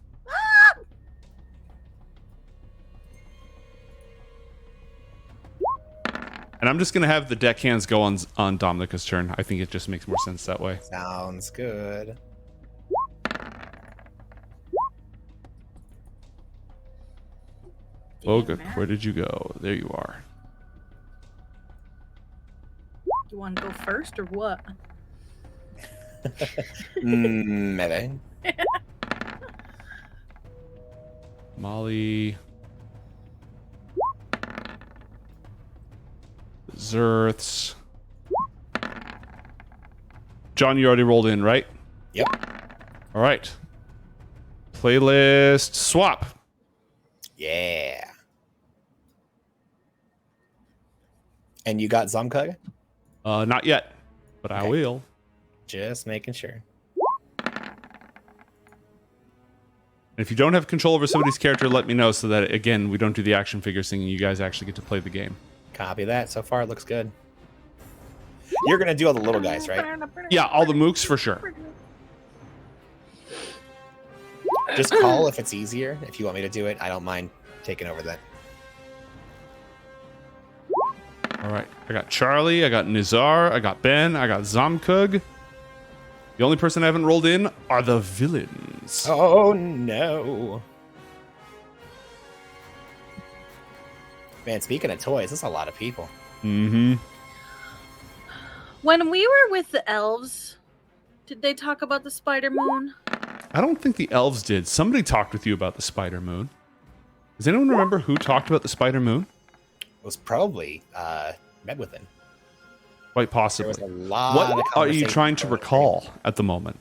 And I'm just going to have the deckhands go on Dominica's turn. I think it just makes more sense that way. Sounds good. Oh, good. Where did you go? There you are. You want to go first or what? Maybe. Molly. Zerths. John, you already rolled in, right? Yep. All right. Playlist swap. Yeah. And you got Zomkug? Not yet, but I Okay. will. Just making sure. If you don't have control over somebody's character, let me know so that, again, we don't do the action figures thing and you guys actually get to play the game. Copy that. So far, it looks good. You're gonna do all the little guys, right? Yeah, all the mooks for sure. Just call if it's easier. If you want me to do it, I don't mind taking over that. All right. I got Charlie, I got Nizar, I got Ben, I got Zomkug. The only person I haven't rolled in are the villains. Oh no. Man, speaking of toys, that's a lot of people. Mm-hmm. When we were with the elves, did they talk about the spider moon? I don't think the elves did. Somebody talked with you about the spider moon. Does anyone remember who talked about the spider moon? It was probably Medwithin. Quite There possibly. was a lot What of are you conversation trying to going on. recall at the moment?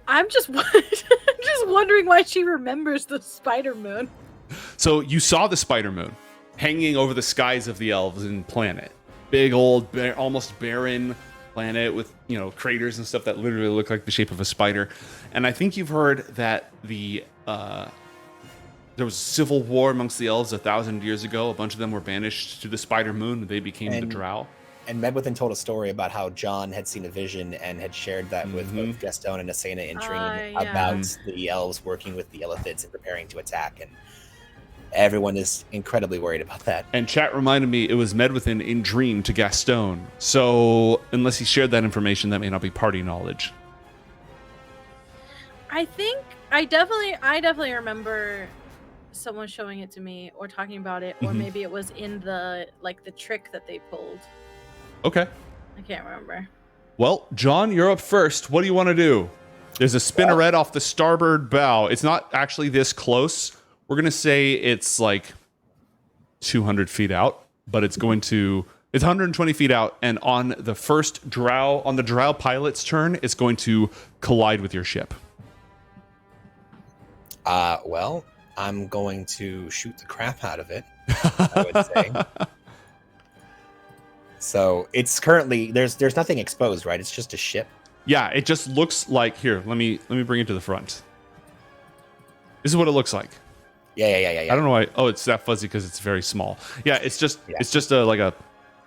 I'm just just wondering why she remembers the spider moon. So you saw the spider moon hanging over the skies of the elves in planet. Big old, almost barren planet with, craters and stuff that literally look like the shape of a spider. And I think you've heard that there was civil war amongst the elves 1,000 years ago. A bunch of them were banished to the spider moon. They became the drow. And Medwithin told a story about how John had seen a vision and had shared that with both Gastone and Asena in Dream yeah. about the elves working with the Illithids and preparing to attack. And everyone is incredibly worried about that. And chat reminded me it was Medwithin in Dream to Gastone. So unless he shared that information, that may not be party knowledge. I think I definitely remember someone showing it to me or talking about it, or maybe it was in the trick that they pulled. Okay. I can't remember. Well, John, you're up first. What do you want to do? There's a spinneret off the starboard bow. It's not actually this close. We're going to say it's like 200 feet out, but it's 120 feet out. And on the first drow, on the drow pilot's turn, it's going to collide with your ship. Well, I'm going to shoot the crap out of it, I would say. So it's currently there's nothing exposed, right? It's just a ship. Yeah, it just looks like here. Let me bring it to the front. This is what it looks like. Yeah. I don't know why. Oh, it's that fuzzy because it's very small. Yeah, it's just a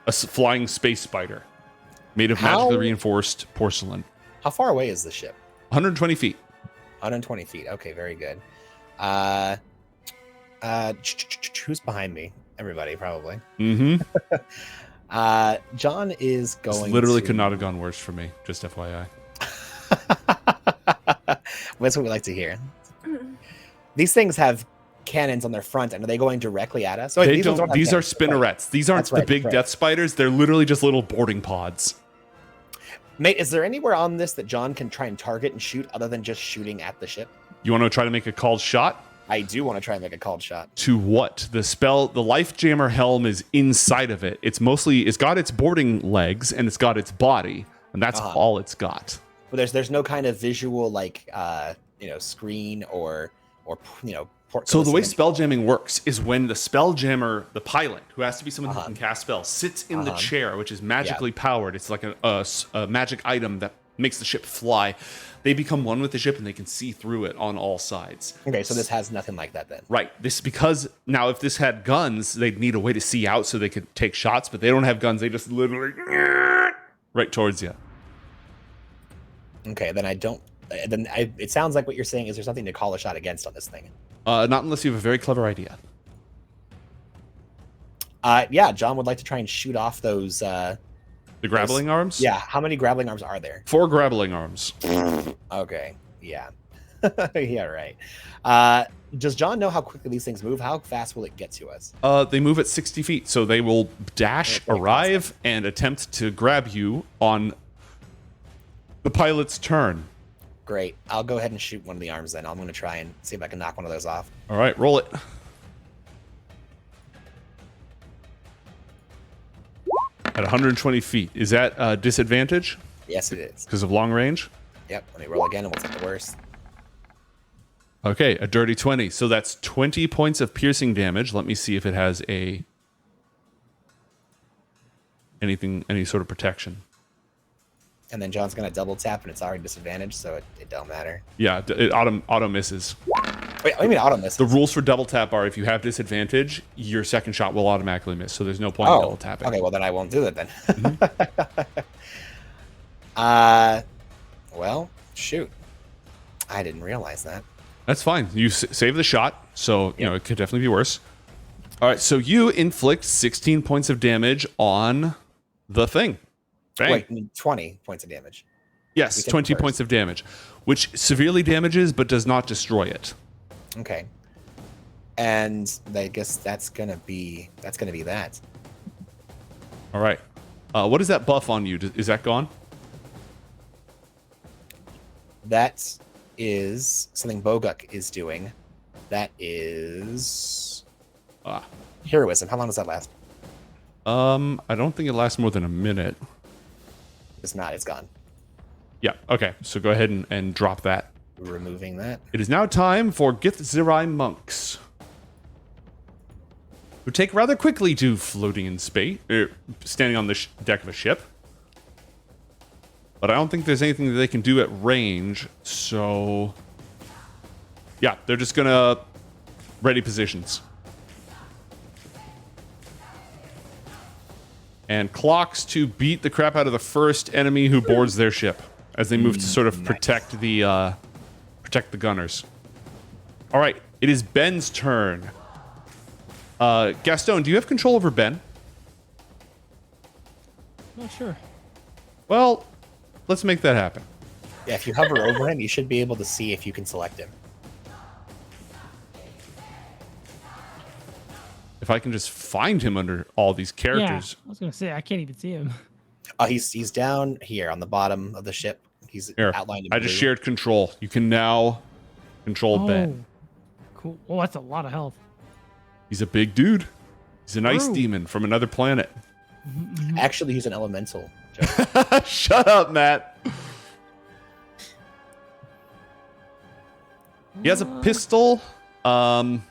flying space spider made of magically reinforced porcelain. How far away is the ship? 120 feet. 120 feet. Okay, very good. Who's behind me? Everybody, probably. Mm-hmm. John is going. Literally to... could not have gone worse for me. Just FYI. That's what we like to hear. These things have cannons on their front, and are they going directly at us? Oh, They don't. These are spinnerets. These aren't the big death spiders. They're literally just little boarding pods. Mate, is there anywhere on this that John can try and target and shoot other than just shooting at the ship? You want to try to make a called shot? I do want to try and make a called shot. To what? The Lifejammer helm is inside of it. It's got its boarding legs and it's got its body, and that's all it's got. But there's no kind of visual screen or So the way spelljamming works is when the spelljammer, the pilot, who has to be someone who can cast spells, sits in the chair, which is magically powered. It's like a magic item that makes the ship fly. They become one with the ship and they can see through it on all sides. Okay, so this has nothing like that then. Right. This because now if this had guns, they'd need a way to see out so they could take shots, but they don't have guns. They just literally right towards you. Okay, then it sounds like what you're saying is there's something to call a shot against on this thing. Not unless you have a very clever idea. Yeah, John would like to try and shoot off those... The grappling arms? Yeah, how many grappling arms are there? 4 grappling arms. Okay, yeah. Yeah, right. Does John know how quickly these things move? How fast will it get to us? They move at 60 feet, so they will dash, arrive, and attempt to grab you on the pilot's turn. Great. I'll go ahead and shoot one of the arms then. I'm going to try and see if I can knock one of those off. All right, roll it. At 120 feet. Is that a disadvantage? Yes, it is. Because of long range? Yep. Let me roll again and we'll take the worst. Okay, a dirty 20. So that's 20 points of piercing damage. Let me see if it has any sort of protection. And then John's going to double tap and it's already disadvantaged, so it don't matter. Yeah, it auto misses. Wait, what do you mean auto miss? The rules for double tap are if you have disadvantage, your second shot will automatically miss. So there's no point in double tapping. Okay, well then I won't do that then. Well, shoot. I didn't realize that. That's fine. You save the shot, so you know it could definitely be worse. All right, so you inflict 16 points of damage on the thing. Bang. Wait, 20 points of damage. Yes, 20 points of damage, which severely damages but does not destroy it. Okay. And I guess that's gonna be that. All right. What is that buff on you? Is that gone? That is something Boguk is doing. That is heroism. How long does that last? I don't think it lasts more than a minute. It's not. It's gone. Yeah. Okay. So go ahead and drop that. Removing that. It is now time for Githzerai monks, who take rather quickly to floating in space, standing on the deck of a ship. But I don't think there's anything that they can do at range. So, yeah, they're just gonna ready positions. And clocks to beat the crap out of the first enemy who boards their ship as they move to sort of protect the gunners. All right, it is Ben's turn. Gastone, do you have control over Ben? Not sure. Well, let's make that happen. Yeah, if you hover over him, you should be able to see if you can select him. If I can just find him under all these characters. Yeah, I was gonna say I can't even see him. He's down here on the bottom of the ship. He's Here, outlined in I just blue. shared control. You can now control Ben. Cool. Oh, that's a lot of health. He's a big dude. He's an ice True. demon from another planet. Actually, he's an elemental. Shut up, Matt. He has a pistol, and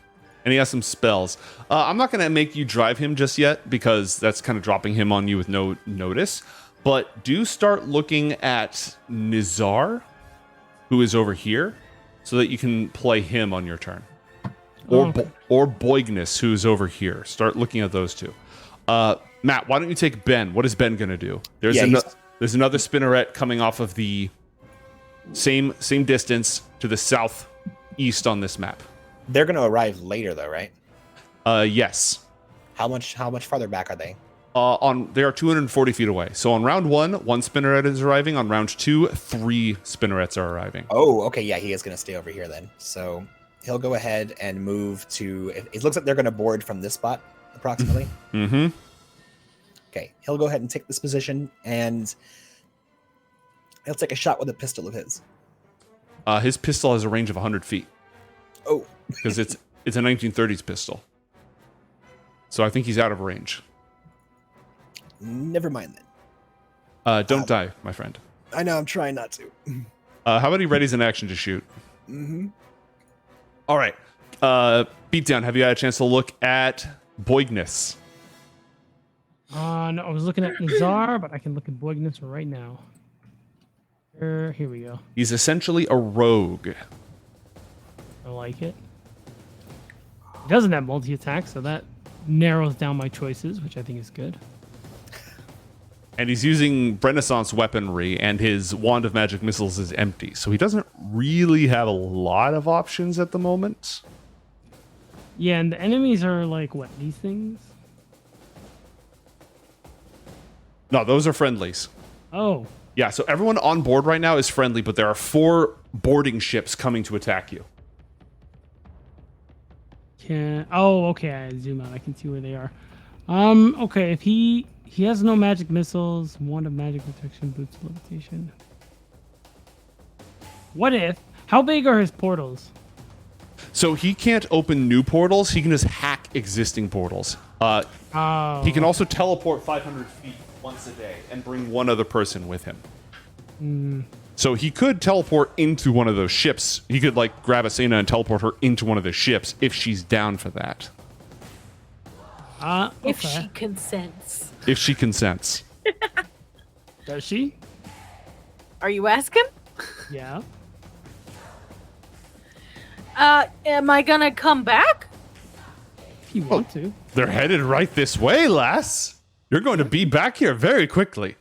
he has some spells. I'm not going to make you drive him just yet because that's kind of dropping him on you with no notice. But do start looking at Nizar, who is over here, so that you can play him on your turn. Or Boignus, who's over here. Start looking at those two. Matt, why don't you take Ben? What is Ben going to do? There's another spinneret coming off of the same distance to the southeast on this map. They're going to arrive later, though, right? Yes. How much farther back are they? They are 240 feet away. So on round 1 spinneret is arriving. On round 2, 3 spinnerets are arriving. Oh, okay. Yeah, he is going to stay over here then. So he'll go ahead and move to... It looks like they're going to board from this spot, approximately. Mm-hmm. Okay, he'll go ahead and take this position, and he'll take a shot with a pistol of his. His pistol has a range of 100 feet. Oh. Because it's a 1930s pistol. So I think he's out of range. Never mind then. Don't die, my friend. I know, I'm trying not to. How about he readies an action to shoot? Mm-hmm. All right. Beatdown, have you had a chance to look at Boigness? No, I was looking at Nazar, but I can look at Boigness right now. Here we go. He's essentially a rogue. I like it. He doesn't have multi-attack, so that narrows down my choices, which I think is good. And he's using Renaissance weaponry, and his Wand of Magic Missiles is empty. So he doesn't really have a lot of options at the moment. Yeah, and the enemies are like, what, these things? No, those are friendlies. Oh. Yeah, so everyone on board right now is friendly, but there are 4 boarding ships coming to attack you. Oh, okay, I zoom out. I can see where they are. Okay, if he has no magic missiles, Wand of Magic Protection, Boots of Levitation. How big are his portals? So he can't open new portals. He can just hack existing portals. He can also teleport 500 feet once a day and bring one other person with him. So he could teleport into one of those ships. He could like grab Asena and teleport her into one of the ships if she's down for that. Okay. If she consents. If she consents. Does she? Are you asking? Yeah. Am I gonna come back? If you want to. They're headed right this way, lass. You're going to be back here very quickly.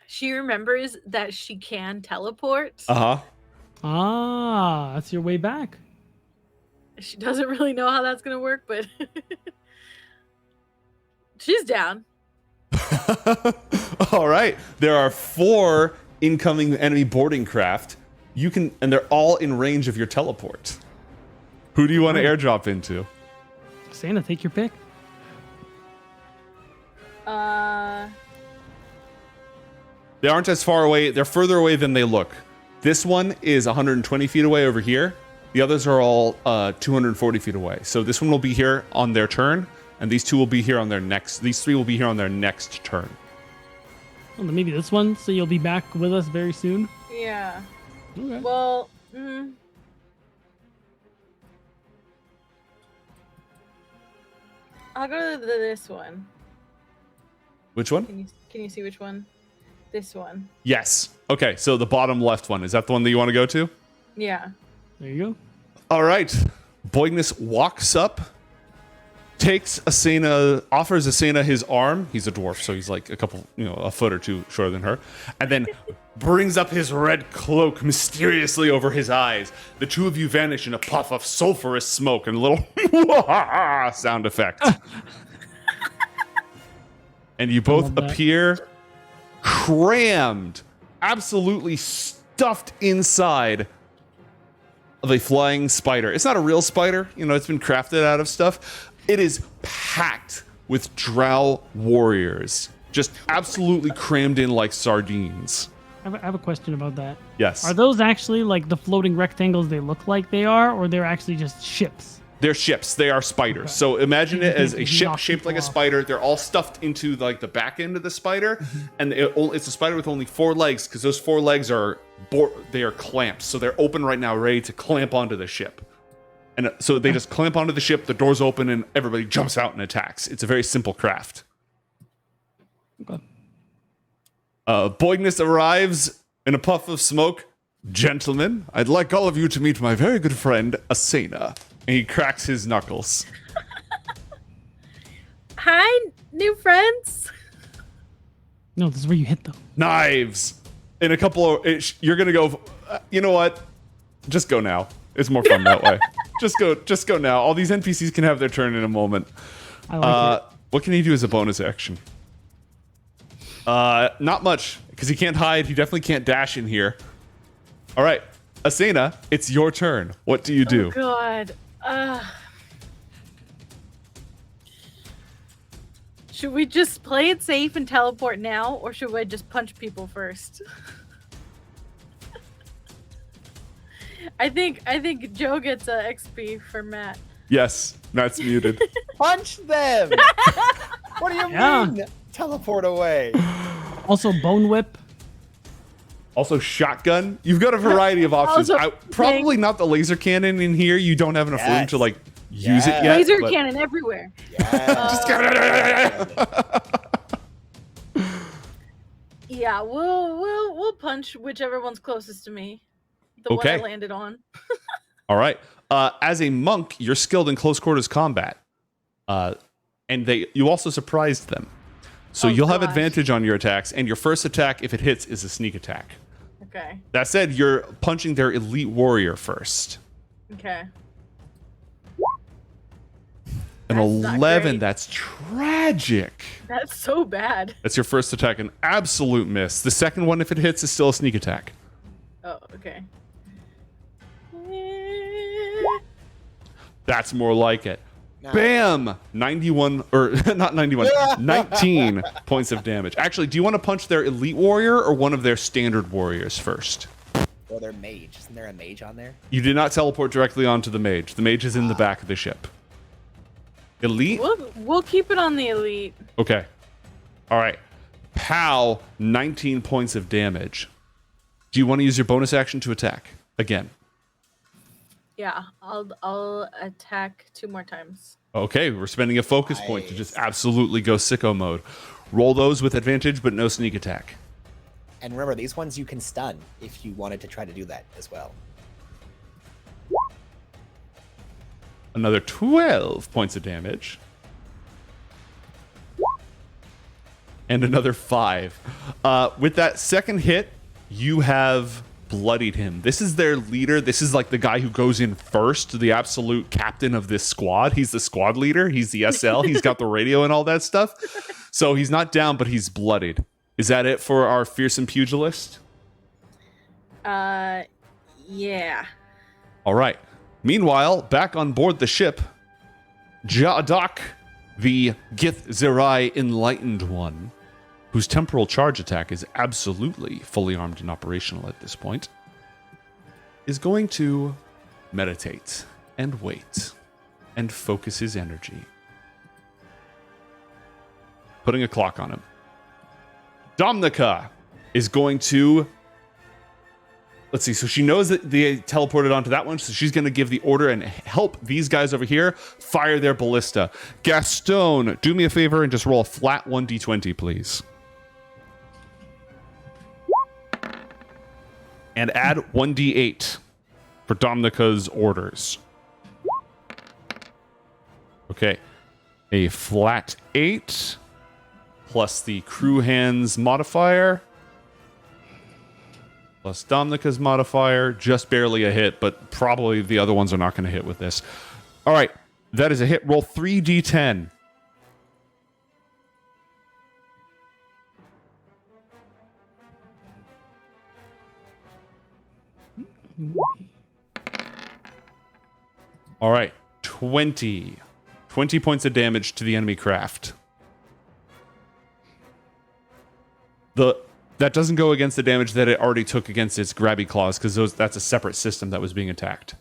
She remembers that she can teleport. Uh-huh. That's your way back. She doesn't really know how that's gonna work, but she's down. All right. There are 4 incoming enemy boarding craft. And they're all in range of your teleport. Who do you want to airdrop into? Santa, take your pick. They aren't as far away. They're further away than they look. This one is 120 feet away over here. The others are all 240 feet away. So this one will be here on their turn, and these 2 will be here on their next. These 3 will be here on their next turn. Well, then maybe this one, so you'll be back with us very soon. Yeah. Okay. Well, I'll go to this one. Which one? Can you see which one? This one. Yes. Okay, so the bottom left one. Is that the one that you want to go to? Yeah. There you go. All right. Boigness walks up, takes Asena, offers Asena his arm. He's a dwarf, so he's like a foot or 2 shorter than her. And then brings up his red cloak mysteriously over his eyes. The 2 of you vanish in a puff of sulfurous smoke and a little sound effect. And you both appear crammed, absolutely stuffed inside of a flying spider. It's not a real spider, it's been crafted out of stuff. It is packed with drow warriors, just absolutely crammed in like sardines. I have a question about that. Yes. Are those actually like the floating rectangles they look like they are, or they're actually just ships? They're ships. They are spiders. Okay. So imagine it as a ship shaped like a spider. They're all stuffed into like the back end of the spider, and it's a spider with only 4 legs because those 4 legs are clamped. So they're open right now, ready to clamp onto the ship. And so they just clamp onto the ship. The doors open, and everybody jumps out and attacks. It's a very simple craft. Okay. Boigness arrives in a puff of smoke. Gentlemen, I'd like all of you to meet my very good friend Asena. And he cracks his knuckles. Hi, new friends. No, this is where you hit them. Knives. In a couple of... You're going to go... you know what? Just go now. It's more fun that way. Just go now. All these NPCs can have their turn in a moment. I like it. What can he do as a bonus action? Not much, because he can't hide. He definitely can't dash in here. All right. Asena, it's your turn. What do you do? Oh, God. Should we just play it safe and teleport now, or should we just punch people first? I think Joe gets a XP for Matt. Yes, Matt's muted. Punch them! What do you mean? Teleport away. Also, Bone Whip. Also, shotgun. You've got a variety of options. Also, Probably not the laser cannon in here. You don't have enough room to like use it yet. Laser cannon everywhere. Yeah, we'll punch whichever one's closest to me. The one I landed on. All right. As a monk, you're skilled in close quarters combat, and you also surprised them, so you'll have advantage on your attacks. And your first attack, if it hits, is a sneak attack. Okay. That said, you're punching their elite warrior first. Okay. An That's 11. That's tragic. That's so bad. That's your first attack, an absolute miss. The second one, if it hits, is still a sneak attack. Oh, okay. That's more like it. No. Bam! 91, or not 91, 19 points of damage. Actually, do you want to punch their elite warrior or one of their standard warriors first? Or their mage. Isn't there a mage on there? You did not teleport directly onto the mage. The mage is in the back of the ship. Elite? We'll keep it on the elite. Okay. All right. Pow, 19 points of damage. Do you want to use your bonus action to attack again? Yeah, I'll attack 2 more times. Okay, we're spending a focus point to just absolutely go sicko mode. Roll those with advantage, but no sneak attack. And remember, these ones you can stun if you wanted to try to do that as well. Another 12 points of damage. And another 5. With that second hit, you have bloodied him. This is their leader. This is like the guy who goes in first, the absolute captain of this squad. He's the squad leader. He's the SL. He's got the radio and all that stuff. So he's not down, but he's bloodied. Is that it for our fearsome pugilist? Yeah. All right. Meanwhile, back on board the ship, Jadak, the Gith Zerai Enlightened One, whose temporal charge attack is absolutely fully armed and operational at this point, is going to meditate and wait and focus his energy. Putting a clock on him. Domnica is going to... Let's see, so she knows that they teleported onto that one, so she's going to give the order and help these guys over here fire their ballista. Gastone, do me a favor and just roll a flat 1d20, please. And add 1d8 for Dominica's orders. Okay. A flat 8 plus the crew hands modifier plus Dominica's modifier. Just barely a hit, but probably the other ones are not going to hit with this. All right. That is a hit. Roll 3d10. All right, 20 points of damage to the enemy craft. That doesn't go against the damage that it already took against its grabby claws, because that's a separate system that was being attacked.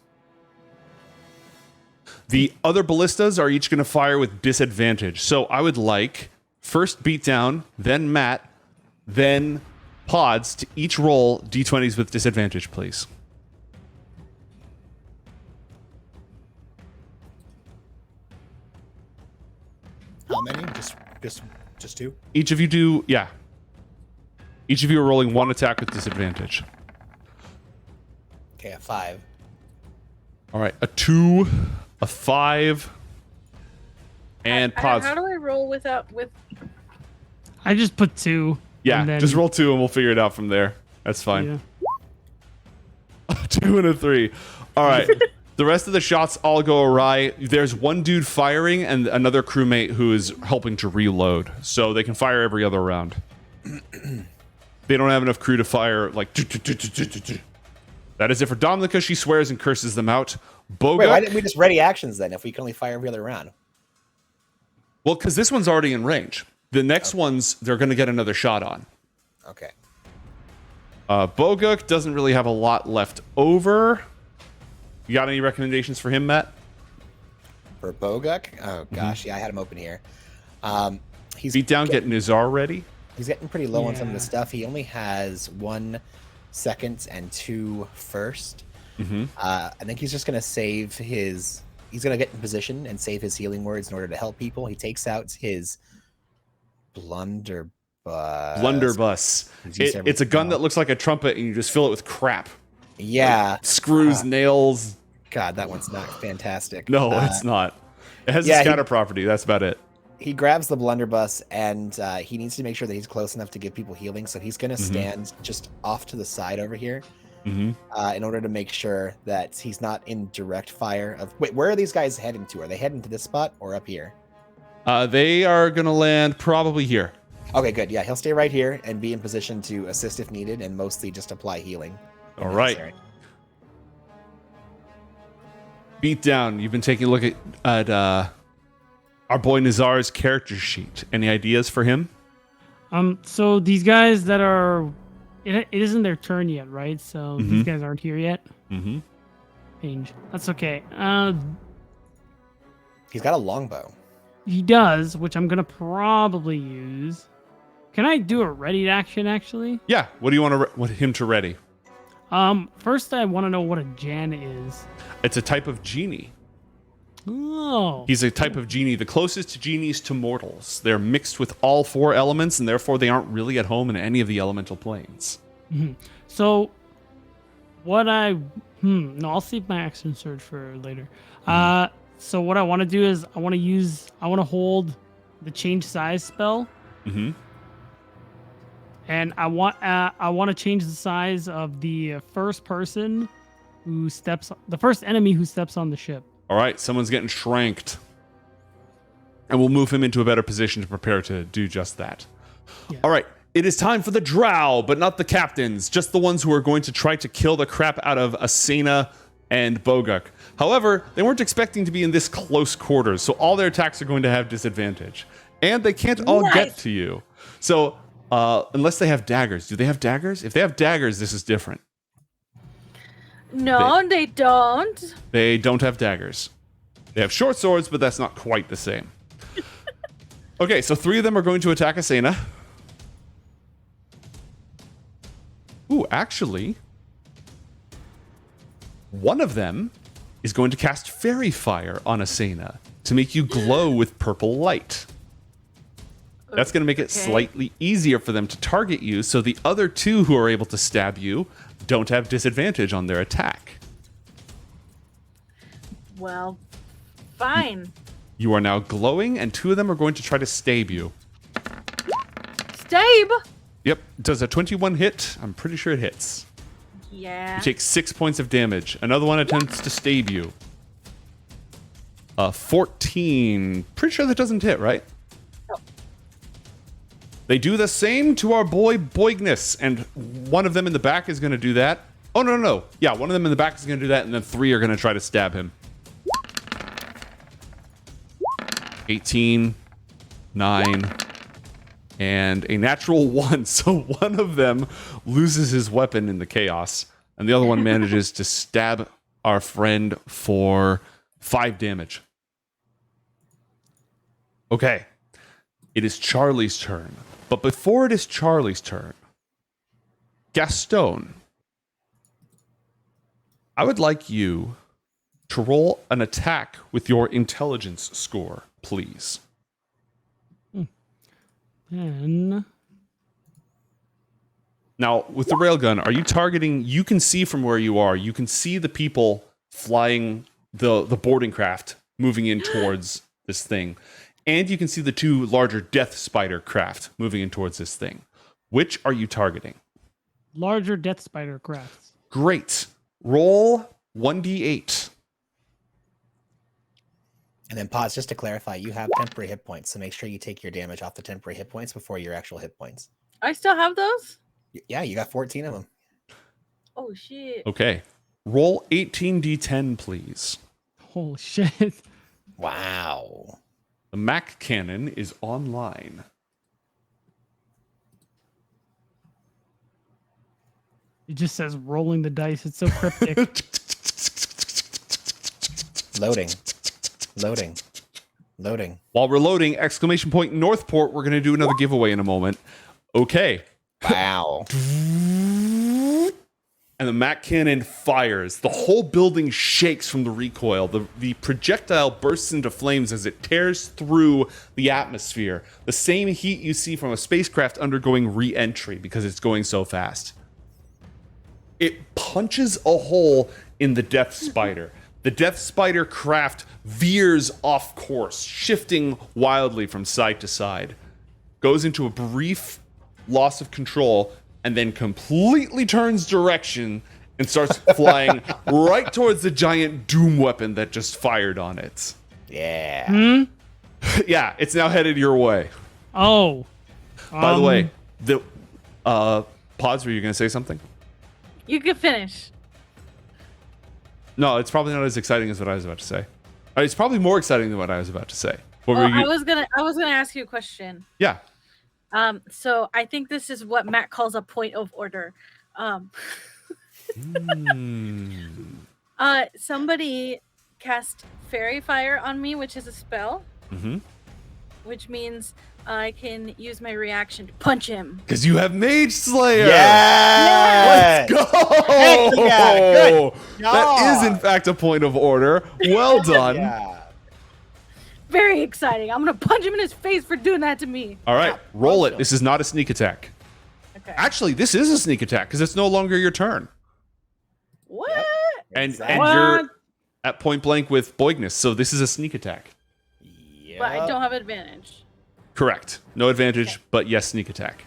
The other ballistas are each going to fire with disadvantage. So I would like first Beatdown, then Matt, then Pods to each roll d20s with disadvantage, please. How many? Just 2? Each of you do, yeah. Each of you are rolling 1 attack with disadvantage. Okay, a 5. All right, a 2, a 5, and Pods. How do I roll with? I just put 2. Yeah, and then, just roll 2 and we'll figure it out from there. That's fine. Yeah. 2 and a 3. All right. The rest of the shots all go awry. There's one dude firing and another crewmate who is helping to reload. So they can fire every other round. They don't have enough crew to fire like... That is it for Dominica. She swears and curses them out. Boguk, wait, why didn't we just ready actions then if we can only fire every other round? well, because this one's already in range. The next ones, they're going to get another shot on. Okay. Boguk doesn't really have a lot left over. You got any recommendations for him, Matt? For Boguk? Oh, gosh. Yeah, I had him open here. He's Beat down, get Nizar ready. He's getting pretty low on some of the stuff. He only has 1, second and 2 first. Mm-hmm. I think he's just gonna save his. He's gonna get in position and save his healing words in order to help people. He takes out his blunderbuss. Blunderbuss. It's a gun that looks like a trumpet, and you just fill it with crap. Yeah, Like screws, nails. God, that one's not fantastic. No, it's not. It has a scatter property. That's about it. He grabs the blunderbuss, and he needs to make sure that he's close enough to give people healing. So he's going to stand just off to the side over here in order to make sure that he's not in direct fire. Wait, where are these guys heading to? Are they heading to this spot or up here? They are going to land probably here. Okay, good. Yeah, he'll stay right here and be in position to assist if needed, and mostly just apply healing. All right. Beat down. You've been taking a look at our boy Nazar's character sheet. Any ideas for him? So these guys that are, it isn't their turn yet, right? So these guys aren't here yet. Mm-hmm. Change. That's okay. He's got a longbow. He does, which I'm gonna probably use. Can I do a ready action actually? Yeah. What do you want him to ready? First I want to know what a Jan is. It's a type of genie. Oh. He's a type of genie, the closest to genies to mortals. They're mixed with all 4 elements, and therefore they aren't really at home in any of the elemental planes. So, what no, I'll save my action surge for later. So what I want to do is I want to hold the change size spell. And I want to change the size of the first enemy who steps on the ship. All right, someone's getting shranked. And we'll move him into a better position to prepare to do just that. Yeah. All right, it is time for the drow, but not the captains, just the ones who are going to try to kill the crap out of Asena and Boguk. However, they weren't expecting to be in this close quarters, so all their attacks are going to have disadvantage. And they can't all get to you. So, unless they have daggers. Do they have daggers? If they have daggers, this is different. No, they don't. They don't have daggers. They have short swords, but that's not quite the same. Okay, so 3 of them are going to attack Asena. Ooh, actually, one of them is going to cast Fairy Fire on Asena to make you glow with purple light. That's going to make it slightly easier for them to target you, so the other 2 who are able to stab you don't have disadvantage on their attack. Well, fine. You are now glowing, and 2 of them are going to try to stab you. Stab? Yep. Does a 21 hit? I'm pretty sure it hits. Yeah. You take 6 points of damage. Another one attempts to stab you. 14. Pretty sure that doesn't hit, right? No. They do the same to our boy Boignus, and one of them in the back is going to do that. Oh, no. Yeah, one of them in the back is going to do that, and then 3 are going to try to stab him. 18, 9, and a natural 1. So one of them loses his weapon in the chaos, and the other one manages to stab our friend for 5 damage. Okay. It is Charlie's turn. But before it is Charlie's turn, Gastone, I would like you to roll an attack with your intelligence score, please. Then... Now, with the railgun, are you targeting... You can see from where you are. You can see the people flying the boarding craft moving in towards this thing. And you can see the 2 larger Death Spider craft moving in towards this thing. Which are you targeting? Larger Death Spider crafts. Great. Roll 1d8. And then pause, just to clarify, you have temporary hit points, so make sure you take your damage off the temporary hit points before your actual hit points. I still have those? Yeah, you got 14 of them. Oh, shit. Okay. Roll 18d10, please. Holy shit. Wow. The Mac cannon is online. It just says rolling the dice. It's so cryptic. Loading. While we're loading, exclamation point Northport, we're going to do another giveaway in a moment. Okay. Wow. and the Mac cannon fires. The whole building shakes from the recoil. The projectile bursts into flames as it tears through the atmosphere. The same heat you see from a spacecraft undergoing re-entry because it's going so fast. It punches a hole in the Death Spider. The Death Spider craft veers off course, shifting wildly from side to side. Goes into a brief loss of control, and then completely turns direction and starts flying right towards the giant doom weapon that just fired on it. Yeah. Yeah, it's now headed your way. Oh. By the way, the Pods, were you going to say something? You can finish. No, it's probably not as exciting as what I was about to say. It's probably more exciting than what I was about to say. What Well, were you? I was gonna ask you a question. Yeah. So I think this is what Matt calls a point of order. Somebody cast Fairy Fire on me, which is a spell, which means I can use my reaction to punch him. Because you have Mage Slayer. Yes! Let's go. Heck yeah, good That is job. in fact a point of order. Well done. Yeah. Very exciting. I'm gonna punch him in his face for doing that to me. All right, roll it. This is not a sneak attack. Okay. Actually, this is a sneak attack because it's no longer your turn. What? And Exactly. you're at point blank with Boigness, so this is a sneak attack. But I don't have advantage. Correct. No advantage, but yes, sneak attack.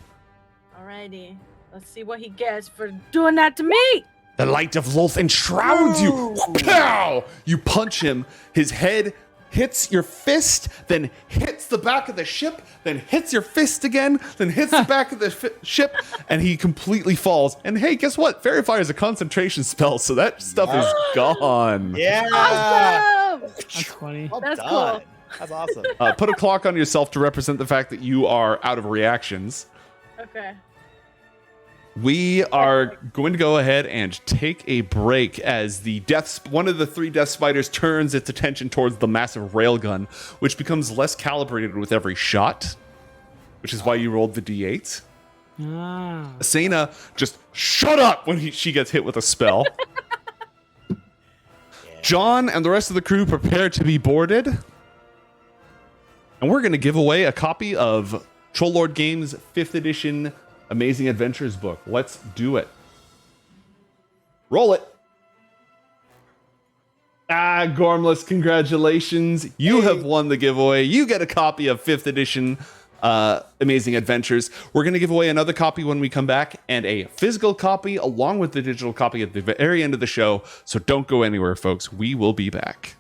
Alrighty. Let's see what he gets for doing that to me. The light of Lolth enshrouds you. Pow! You punch him. His head hits your fist, then hits the back of the ship, then hits your fist again, then hits the back of the ship, and he completely falls. And hey, guess what? Fairy Fire is a concentration spell, so that stuff is gone. Yeah. Awesome. That's funny. Well That's done. cool. That's awesome. Put a clock on yourself to represent the fact that you are out of reactions. Okay. We are going to go ahead and take a break as one of the three Death Spiders turns its attention towards the massive railgun, which becomes less calibrated with every shot, which is why you rolled the d8. Ah. Asena just shut up when she gets hit with a spell. John and the rest of the crew prepare to be boarded. And we're going to give away a copy of Troll Lord Games 5th edition Amazing Adventures book. Let's do it. Roll it. Gormless, congratulations. You have won the giveaway. You get a copy of 5th edition Amazing Adventures. We're going to give away another copy when we come back and a physical copy along with the digital copy at the very end of the show. So don't go anywhere, folks. We will be back.